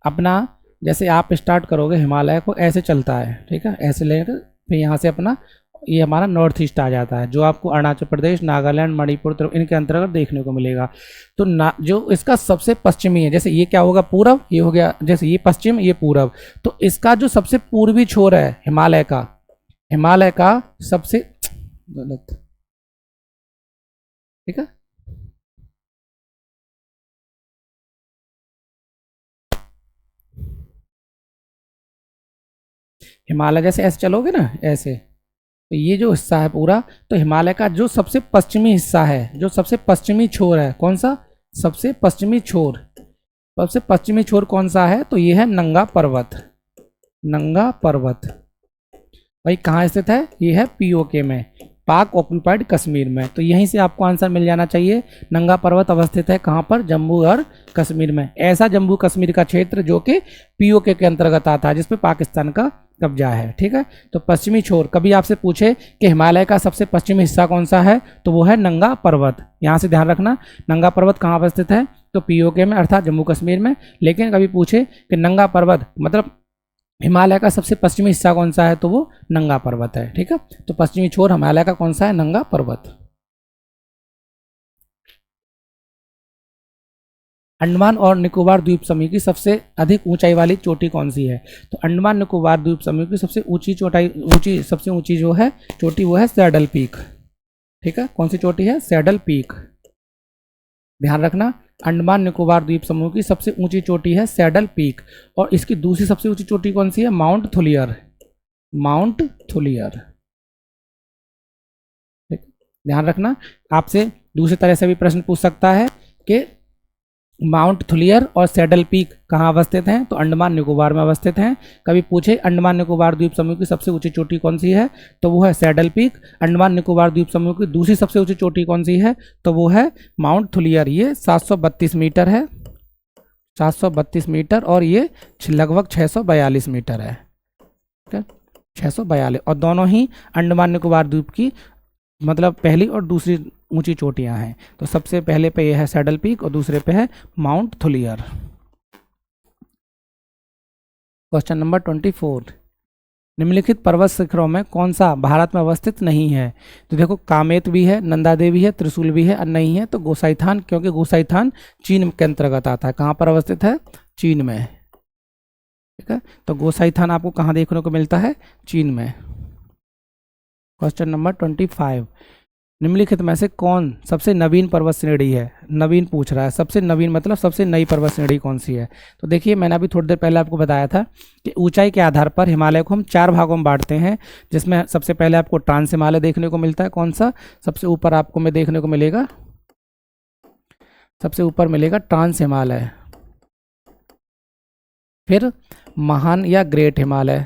अपना जैसे आप स्टार्ट करोगे, हिमालय को ऐसे चलता है, ठीक है, ऐसे लेकर फिर यहाँ से अपना ये हमारा नॉर्थ ईस्ट आ जाता है, जो आपको अरुणाचल प्रदेश, नागालैंड, मणिपुर इनके अंतर्गत देखने को मिलेगा। तो जो इसका सबसे पश्चिमी है, जैसे ये क्या होगा, पूरब, ये हो गया, जैसे ये पश्चिम, ये पूरब, तो इसका जो सबसे पूर्वी छोर है हिमालय का सबसे, गलत। ठीक है, हिमालय जैसे ऐसे चलोगे ना ऐसे, तो ये जो हिस्सा है पूरा, तो हिमालय का जो सबसे पश्चिमी हिस्सा है, जो सबसे पश्चिमी छोर है, कौन सा सबसे पश्चिमी छोर, सबसे पश्चिमी छोर कौन सा है, तो ये है नंगा पर्वत। नंगा पर्वत भाई कहाँ स्थित है, ये है पीओके में, पाक ऑक्यूपाइड कश्मीर में। तो यहीं से आपको आंसर मिल जाना चाहिए। नंगा पर्वत अवस्थित है कहाँ पर, जम्मू और कश्मीर में। ऐसा जम्मू कश्मीर का क्षेत्र जो कि पीओके के अंतर्गत आता है, जिसपे पाकिस्तान का कब्जा है। ठीक है, तो पश्चिमी छोर, कभी आपसे पूछे कि हिमालय का सबसे पश्चिमी हिस्सा कौन सा है, तो वो है नंगा पर्वत। यहाँ से ध्यान रखना, नंगा पर्वत कहाँ पर स्थित है, तो पीओके में अर्थात जम्मू कश्मीर में। लेकिन कभी पूछे कि नंगा पर्वत मतलब हिमालय का सबसे पश्चिमी हिस्सा कौन सा है, तो वो नंगा पर्वत है। ठीक है, तो पश्चिमी छोर हिमालय का कौन सा है, नंगा पर्वत। अंडमान और निकोबार द्वीप समूह की सबसे अधिक ऊंचाई वाली चोटी कौन सी है, तो अंडमान निकोबार द्वीप समूह की सबसे ऊंची चोटाई, सबसे ऊंची जो है चोटी वो है सैडल पीक। ठीक है, कौन सी चोटी है, सैडल पीक। ध्यान रखना, अंडमान निकोबार द्वीप समूह की सबसे ऊंची चोटी है सैडल पीक, और इसकी दूसरी सबसे ऊंची चोटी कौन सी है, माउंट थुलियर। Mount Thuillier. ठीक, ध्यान रखना, आपसे दूसरी तरह से भी प्रश्न पूछ सकता है कि माउंट थुलियर और सैडल पीक कहाँ अवस्थित हैं, तो अंडमान निकोबार में अवस्थित हैं। कभी पूछे अंडमान निकोबार द्वीप समूह की सबसे ऊंची चोटी कौन सी है, तो वो है सैडल पीक। अंडमान निकोबार द्वीप समूह की दूसरी सबसे ऊंची चोटी कौन सी है, तो वो है माउंट थुलियर। ये 732 मीटर है, 732 मीटर, और ये लगभग 642 मीटर है। ठीक है, 642, और दोनों ही अंडमान निकोबार द्वीप की मतलब पहली और दूसरी ऊंची चोटियां हैं। तो सबसे पहले पे ये है सैडल पीक और दूसरे पे है माउंट थुलियर। क्वेश्चन नंबर 24, निम्नलिखित पर्वत शिखरों में कौन सा भारत में अवस्थित नहीं है, तो देखो कामेत भी है, नंदा देवी है, त्रिशूल भी है, और नहीं है तो गोसाईथान, क्योंकि गोसाईथान चीन के अंतर्गत आता है। कहाँ पर अवस्थित है, चीन में। ठीक है, तो गोसाईथान आपको कहाँ देखने को मिलता है, चीन में। क्वेश्चन नंबर 25, निम्नलिखित में से कौन सबसे नवीन पर्वत श्रेणी है, नवीन पूछ रहा है, सबसे नवीन मतलब सबसे नई पर्वत श्रेणी कौन सी है। तो देखिए, मैंने अभी थोड़ी देर पहले आपको बताया था कि ऊंचाई के आधार पर हिमालय को हम 4 भागों में बांटते हैं, जिसमें सबसे पहले आपको ट्रांस हिमालय देखने को मिलता है। कौन सा, सबसे ऊपर आपको में देखने को मिलेगा, सबसे ऊपर मिलेगा ट्रांस हिमालय, फिर महान या ग्रेट हिमालय,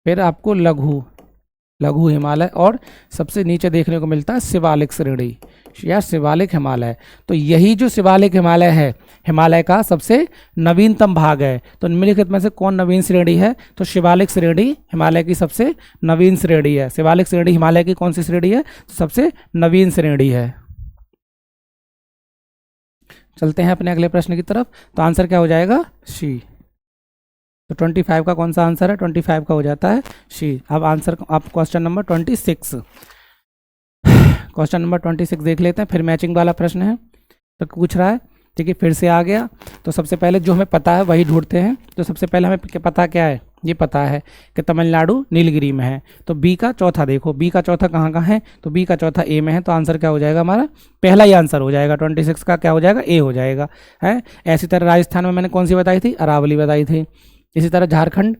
फिर आपको लघु हिमालय, और सबसे नीचे देखने को मिलता है शिवालिक श्रेणी या शिवालिक हिमालय। तो यही जो शिवालिक हिमालय है, हिमालय का सबसे नवीनतम भाग है। तो निम्नलिखित में से कौन नवीन श्रेणी है, तो शिवालिक श्रेणी हिमालय की सबसे नवीन श्रेणी है। शिवालिक श्रेणी हिमालय की कौन सी श्रेणी है, तो सबसे नवीन श्रेणी है। चलते हैं अपने अगले प्रश्न की तरफ। तो आंसर क्या हो जाएगा, सी। तो 25 का कौन सा आंसर है, 25 का हो जाता है सी। अब आंसर, आप क्वेश्चन नंबर 26, क्वेश्चन नंबर 26 देख लेते हैं, फिर मैचिंग वाला प्रश्न है। तो पूछ रहा है, ठीक है, फिर से आ गया। तो सबसे पहले जो हमें पता है वही ढूंढते हैं। तो सबसे पहले हमें पता क्या है, ये पता है कि तमिलनाडु नीलगिरी में है। तो बी का चौथा देखो, बी का चौथा कहाँ है, तो बी का चौथा ए में है। तो आंसर क्या हो जाएगा, हमारा पहला ही आंसर हो जाएगा, 26 का क्या हो जाएगा, ए हो जाएगा है। ऐसी तरह राजस्थान में मैंने कौन सी बताई थी, अरावली बताई थी। इसी तरह झारखंड,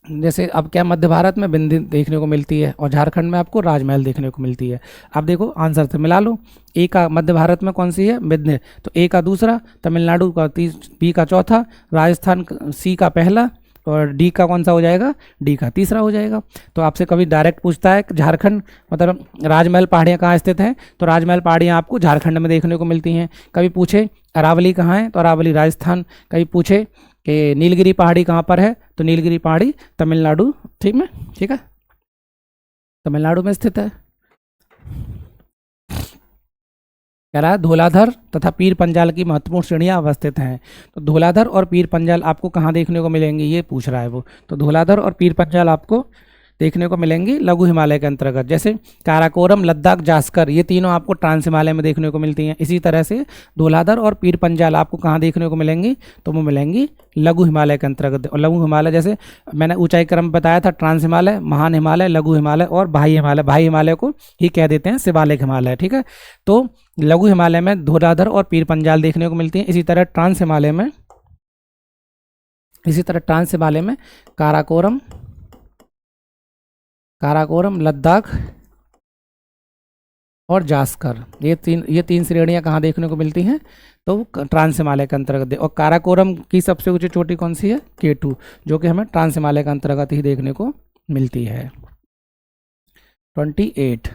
जैसे अब क्या मध्य भारत में बिंदी देखने को मिलती है और झारखंड में आपको राजमहल देखने को मिलती है। अब देखो आंसर से मिला लो, ए का मध्य भारत में कौन सी है, बिंदी, तो ए का दूसरा, तमिलनाडु का बी का चौथा, राजस्थान सी का पहला, और डी का कौन सा हो जाएगा, डी का तीसरा हो जाएगा। तो आपसे कभी डायरेक्ट पूछता है झारखंड मतलब राजमहल पहाड़ियाँ कहाँ स्थित हैं, तो राजमहल पहाड़ियाँ आपको झारखंड में देखने को मिलती हैं। कभी पूछे अरावली कहाँ है, तो अरावली राजस्थान। कभी पूछे कि नीलगिरी पहाड़ी कहाँ पर है, तो नीलगिरी पहाड़ी तमिलनाडु, ठीक है, तमिलनाडु में स्थित है। कह रहा है धौलाधर तथा पीर पंजाल की महत्वपूर्ण श्रेणियां अवस्थित हैं। तो धौलाधर और पीर पंजाल आपको कहाँ देखने को मिलेंगे, ये पूछ रहा है वो। तो धौलाधर और पीर पंजाल आपको देखने को मिलेंगी लघु हिमालय के अंतर्गत, जैसे काराकोरम, लद्दाख, जास्कर, ये तीनों आपको ट्रांस हिमालय में देखने को मिलती हैं। इसी तरह से धौलाधर और पीर पंजाल आपको कहाँ देखने को मिलेंगी, तो वो मिलेंगी लघु हिमालय के अंतर्गत। और लघु हिमालय जैसे मैंने ऊंचाई क्रम बताया था, ट्रांस हिमालय, महान हिमालय, लघु हिमालय और भाई हिमालय। भाई हिमालय को ही कह देते हैं शिवालिक हिमालय, ठीक है। तो लघु हिमालय में धौलाधर और पीर पंजाल देखने को मिलती हैं। इसी तरह ट्रांस हिमालय में काराकोरम, लद्दाख और जास्कर, ये तीन श्रेणियां कहाँ देखने को मिलती हैं, तो ट्रांस हिमालय के अंतर्गत। और काराकोरम की सबसे ऊंची चोटी कौन सी है, K2, जो कि हमें ट्रांस हिमालय के अंतर्गत ही देखने को मिलती है। 28,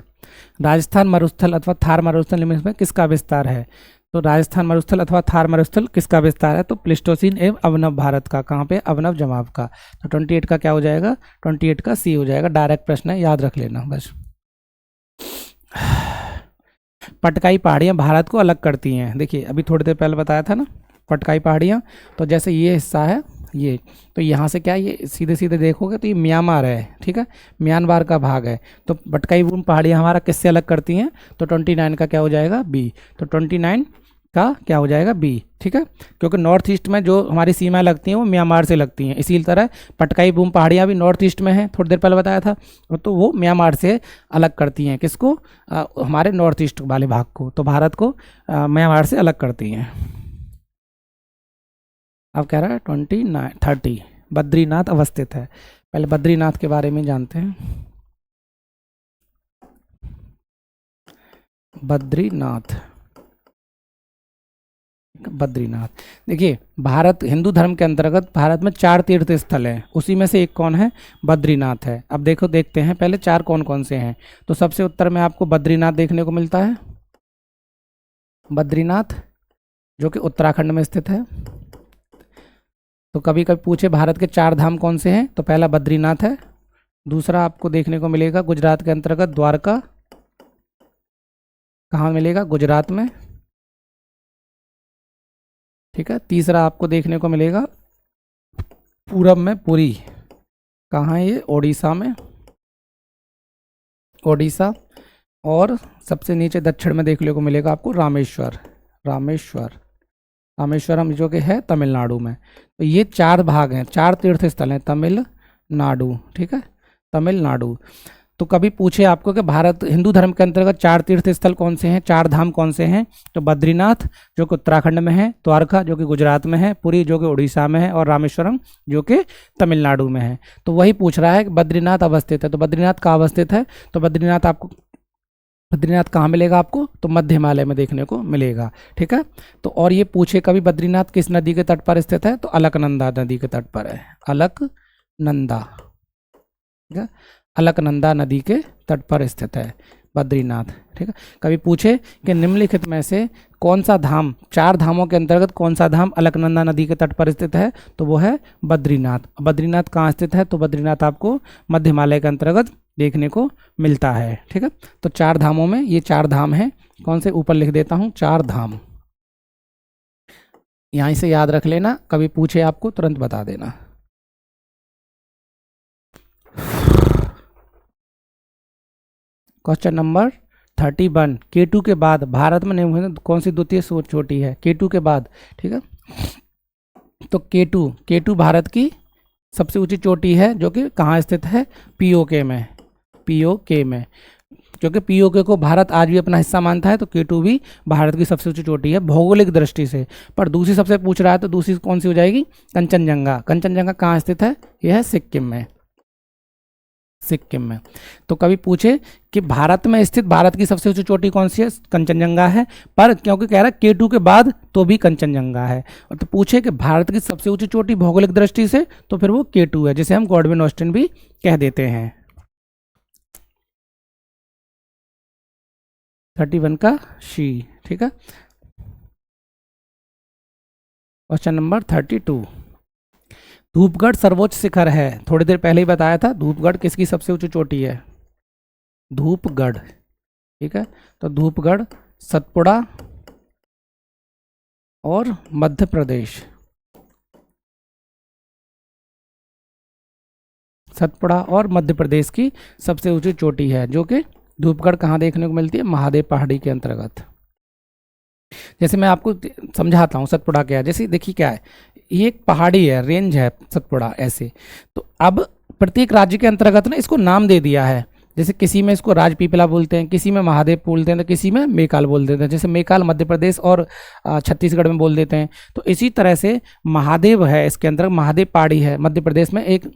राजस्थान मरुस्थल अथवा थार मरुस्थल निम्न में किसका विस्तार है। तो राजस्थान मरुस्थल अथवा थार मरुस्थल किसका विस्तार है, तो प्लेस्टोसीन एवं अवनव भारत का। कहाँ पे, अवनव जमाव का। तो 28 का क्या हो जाएगा, 28 का C हो जाएगा। डायरेक्ट प्रश्न है, याद रख लेना बस। पटकाई पहाड़ियाँ भारत को अलग करती हैं। देखिए अभी थोड़ी देर पहले बताया था ना, पटकाई पहाड़ियाँ, तो जैसे ये हिस्सा है ये, तो यहाँ से क्या ये सीधे सीधे देखोगे तो ये म्यांमार है, ठीक है, म्यांमार का भाग है। तो पटकाई पहाड़ियाँ हमारा किससे अलग करती हैं, तो 29 का क्या हो जाएगा, B। तो 29 का क्या हो जाएगा, B, ठीक है। क्योंकि नॉर्थ ईस्ट में जो हमारी सीमाएं लगती हैं वो म्यांमार से लगती हैं, इसी तरह पटकाई पहाड़ियाँ भी नॉर्थ ईस्ट में हैं, थोड़ी देर पहले बताया था। तो वो म्यांमार से अलग करती हैं किसको, हमारे नॉर्थ ईस्ट वाले भाग को। तो भारत को म्यांमार से अलग करती हैं। अब कह रहा है 30 बद्रीनाथ अवस्थित है। पहले बद्रीनाथ के बारे में जानते हैं। बद्रीनाथ देखिए, भारत हिंदू धर्म के अंतर्गत भारत में 4 तीर्थ स्थल हैं, उसी में से एक कौन है, बद्रीनाथ है। अब देखते हैं पहले 4 कौन कौन से हैं। तो सबसे उत्तर में आपको बद्रीनाथ देखने को मिलता है, बद्रीनाथ जो कि उत्तराखंड में स्थित है। तो कभी कभी पूछे भारत के 4 धाम कौन से हैं, तो पहला बद्रीनाथ है। दूसरा आपको देखने को मिलेगा गुजरात के अंतर्गत द्वारका, कहाँ मिलेगा, गुजरात में, ठीक है। तीसरा आपको देखने को मिलेगा पूरब में पुरी, कहाँ है ये, ओडिशा में, ओडिशा। और सबसे नीचे दक्षिण में देखने को मिलेगा आपको रामेश्वरम जो कि है तमिलनाडु में। तो ये 4 भाग हैं, 4 तीर्थ स्थल हैं तमिलनाडु, ठीक है, तमिलनाडु। तो कभी पूछे आपको कि भारत हिंदू धर्म के अंतर्गत 4 तीर्थ स्थल कौन से हैं, 4 धाम कौन से हैं, तो बद्रीनाथ जो कि उत्तराखंड में है, द्वारका जो कि गुजरात में है, पुरी जो कि उड़ीसा में है, और रामेश्वरम जो कि तमिलनाडु में है। तो वही पूछ रहा है कि बद्रीनाथ अवस्थित है, तो बद्रीनाथ कहाँ अवस्थित है, तो बद्रीनाथ कहाँ मिलेगा आपको, तो मध्य हिमालय में देखने को मिलेगा, ठीक है। तो और ये पूछे कभी बद्रीनाथ किस नदी के तट पर स्थित है, तो अलकनंदा नदी के तट पर है, अलकनंदा, ठीक है, अलकनंदा नदी के तट पर स्थित है बद्रीनाथ, ठीक है। कभी पूछे कि निम्नलिखित में से कौन सा धाम, 4 धामों के अंतर्गत कौन सा धाम अलकनंदा नदी के तट पर स्थित है, तो वो है बद्रीनाथ। बद्रीनाथ कहाँ स्थित है, तो बद्रीनाथ आपको मध्य हिमालय के अंतर्गत देखने को मिलता है, ठीक है। तो 4 धामों में ये 4 धाम हैं, कौन से, ऊपर लिख देता हूँ 4 धाम, यहीं से याद रख लेना, कभी पूछे आपको तुरंत बता देना। क्वेश्चन नंबर 31, K2 के बाद भारत में निम्न कौन सी द्वितीय चोटी है, K2 के बाद, ठीक है। तो K2 भारत की सबसे ऊंची चोटी है, जो कि कहाँ स्थित है, POK में, क्योंकि POK को भारत आज भी अपना हिस्सा मानता है, तो K2 भी भारत की सबसे ऊंची चोटी है भौगोलिक दृष्टि से। पर दूसरी सबसे पूछ रहा है, तो दूसरी कौन सी हो जाएगी, कंचनजंगा कहाँ स्थित है, यह है सिक्किम में। तो कभी पूछे कि भारत में स्थित भारत की सबसे ऊंची चोटी कौन सी है, कंचनजंगा है, पर क्योंकि कह रहा है K2 के बाद तो भी कंचनजंगा है। और तो पूछे कि भारत की सबसे ऊंची चोटी भौगोलिक दृष्टि से, तो फिर वो K2 है, जिसे हम गॉडविन ऑस्टिन भी कह देते हैं। 31 का C, ठीक है। क्वेश्चन नंबर 32, धूपगढ़ सर्वोच्च शिखर है, थोड़ी देर पहले ही बताया था, धूपगढ़ किसकी सबसे ऊंची चोटी है, धूपगढ़, ठीक है। तो धूपगढ़ सतपुड़ा और मध्य प्रदेश, सतपुड़ा, और मध्य प्रदेश की सबसे ऊंची चोटी है जो कि धूपगढ़ कहाँ देखने को मिलती है, महादेव पहाड़ी के अंतर्गत। जैसे मैं आपको समझाता हूँ सतपुड़ा क्या है। जैसे देखिए क्या है, ये एक पहाड़ी है, रेंज है सतपुड़ा ऐसे। तो अब प्रत्येक राज्य के अंतर्गत ना इसको नाम दे दिया है। जैसे किसी में इसको राजपीपला बोलते हैं, किसी में महादेव बोलते हैं, तो किसी में मेकाल बोल देते हैं। जैसे मेकाल मध्य प्रदेश और छत्तीसगढ़ में बोल देते हैं। तो इसी तरह से महादेव है, इसके अंदर महादेव पहाड़ी है मध्य प्रदेश में, एक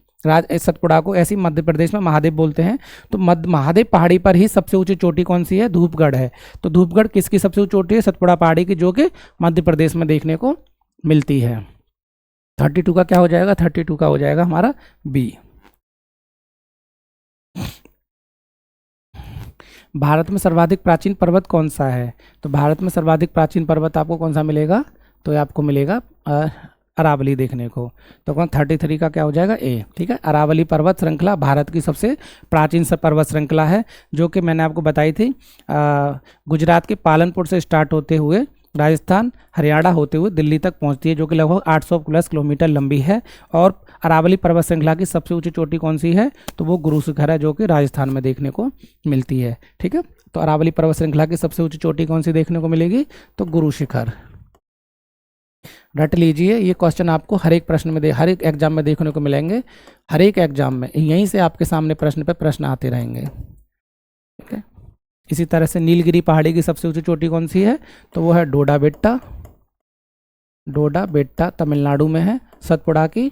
सतपुड़ा को ऐसी मध्य प्रदेश में महादेव बोलते हैं। तो महादेव पहाड़ी पर ही सबसे ऊंची चोटी कौन सी है, धूपगढ़ है। तो धूपगढ़ किसकी सबसे ऊंची चोटी है, सतपुड़ा पहाड़ी की, जो कि मध्य प्रदेश में देखने को मिलती है। 32 का क्या हो जाएगा, 32 का हो जाएगा हमारा बी। भारत में सर्वाधिक प्राचीन पर्वत कौन सा है, तो भारत में सर्वाधिक प्राचीन पर्वत आपको कौन सा मिलेगा, तो आपको मिलेगा अरावली देखने को। तो कौन 33 का क्या हो जाएगा, ए। ठीक है, अरावली पर्वत श्रृंखला भारत की सबसे प्राचीन पर्वत श्रृंखला है, जो कि मैंने आपको बताई थी। गुजरात के पालनपुर से स्टार्ट होते हुए राजस्थान हरियाणा होते हुए दिल्ली तक पहुंचती है, जो कि लगभग 800 प्लस किलोमीटर लंबी है। और अरावली पर्वत श्रृंखला की सबसे ऊंची चोटी कौन सी है, तो वो गुरु शिखर है, जो कि राजस्थान में देखने को मिलती है। ठीक है, तो अरावली पर्वत श्रृंखला की सबसे ऊंची चोटी कौन सी देखने को मिलेगी, तो गुरु शिखर। रट लीजिए, ये क्वेश्चन आपको हर एक प्रश्न में हर एक एग्जाम में देखने को मिलेंगे। हर एक एग्जाम में यहीं से आपके सामने प्रश्न पे प्रश्न आते रहेंगे। ठीक है, इसी तरह से नीलगिरी पहाड़ी की सबसे ऊंची चोटी कौन सी है, तो वो है डोडा बेट्टा। डोडा बेट्टा तमिलनाडु में है। सतपुड़ा की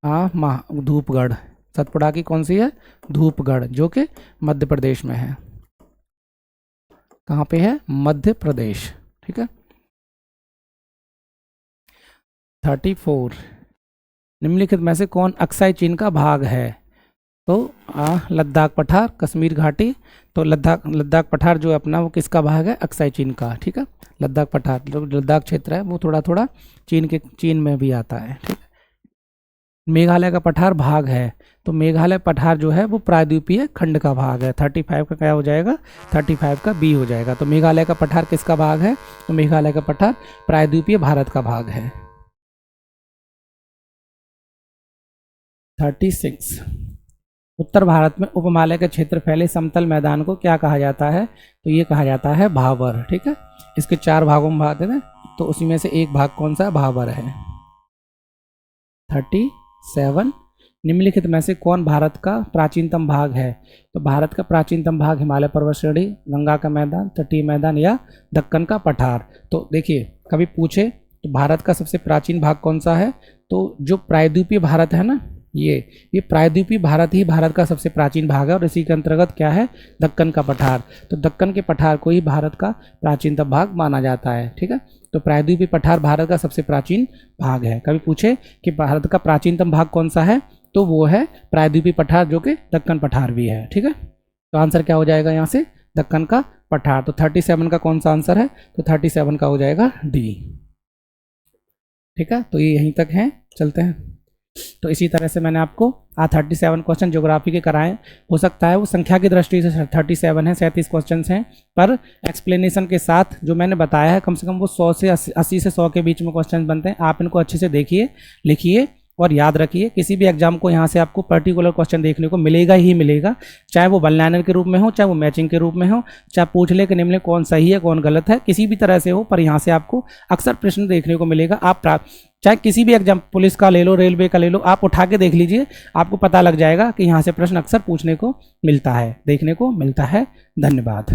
धूपगढ़। सतपुड़ा की कौन सी है, धूपगढ़, जो कि मध्य प्रदेश में है। कहाँ पे है, मध्य प्रदेश। ठीक है, 34 निम्नलिखित में से कौन अक्साई चीन का भाग है, तो लद्दाख पठार, कश्मीर घाटी। तो लद्दाख पठार जो अपना वो किसका भाग है, अक्साई चीन का। ठीक है, लद्दाख पठार जो लद्दाख क्षेत्र है वो थोड़ा थोड़ा चीन में भी आता है। ठीक है, मेघालय का पठार भाग है, तो मेघालय पठार जो है वो प्रायद्वीपीय खंड का भाग है। 35 का क्या हो जाएगा, 35 का बी हो जाएगा। तो मेघालय का पठार किसका भाग है, तो मेघालय का पठार प्रायद्वीपीय भारत का भाग है। 36 उत्तर भारत में उपमालय के क्षेत्र फैले समतल मैदान को क्या कहा जाता है, तो ये कहा जाता है भाबर। ठीक है, इसके 4 भागों में भाग देते हैं, तो उसी में से एक भाग कौन सा, भाबर है। 37 निम्नलिखित में से कौन भारत का प्राचीनतम भाग है, तो भारत का प्राचीनतम भाग हिमालय पर्वत श्रेणी, गंगा का मैदान, तटीय मैदान या दक्कन का पठार। तो देखिए कभी पूछे तो भारत का सबसे प्राचीन भाग कौन सा है, तो जो प्रायद्वीपीय भारत है ना, ये प्रायद्वीपीय भारत ही भारत का सबसे प्राचीन भाग है। और इसी के अंतर्गत क्या है, दक्कन का पठार। तो दक्कन के पठार को ही भारत का प्राचीनतम भाग माना जाता है। ठीक है, तो प्रायद्वीपीय पठार भारत का सबसे प्राचीन भाग है। कभी पूछे कि भारत का प्राचीनतम भाग कौन सा है, तो वो है प्रायद्वीपीय पठार, जो कि दक्कन पठार भी है। ठीक है, तो आंसर क्या हो जाएगा यहाँ से, दक्कन का पठार। तो 37 का कौन सा आंसर है, तो 37 का हो जाएगा डी। ठीक है, तो ये यहीं तक है, चलते हैं। तो इसी तरह से मैंने आपको 37 क्वेश्चन ज्योग्राफी के कराएं। हो सकता है वो संख्या की दृष्टि से 37 है, 37 क्वेश्चन हैं, पर एक्सप्लेनेशन के साथ जो मैंने बताया है कम से कम वो 100 से 80 से 100 के बीच में क्वेश्चन बनते हैं। आप इनको अच्छे से देखिए, लिखिए और याद रखिए। किसी भी एग्जाम को यहाँ से आपको पर्टिकुलर क्वेश्चन देखने को मिलेगा ही मिलेगा, चाहे वो वन लाइनर के रूप में हो, चाहे वो मैचिंग के रूप में हो, चाहे पूछ ले कि निम्न कौन सही है कौन गलत है, किसी भी तरह से हो, पर यहाँ से आपको अक्सर प्रश्न देखने को मिलेगा। आप चाहे किसी भी एग्जाम, पुलिस का ले लो, रेलवे का ले लो, आप उठा के देख लीजिए, आपको पता लग जाएगा कि यहाँ से प्रश्न अक्सर पूछने को मिलता है, देखने को मिलता है। धन्यवाद।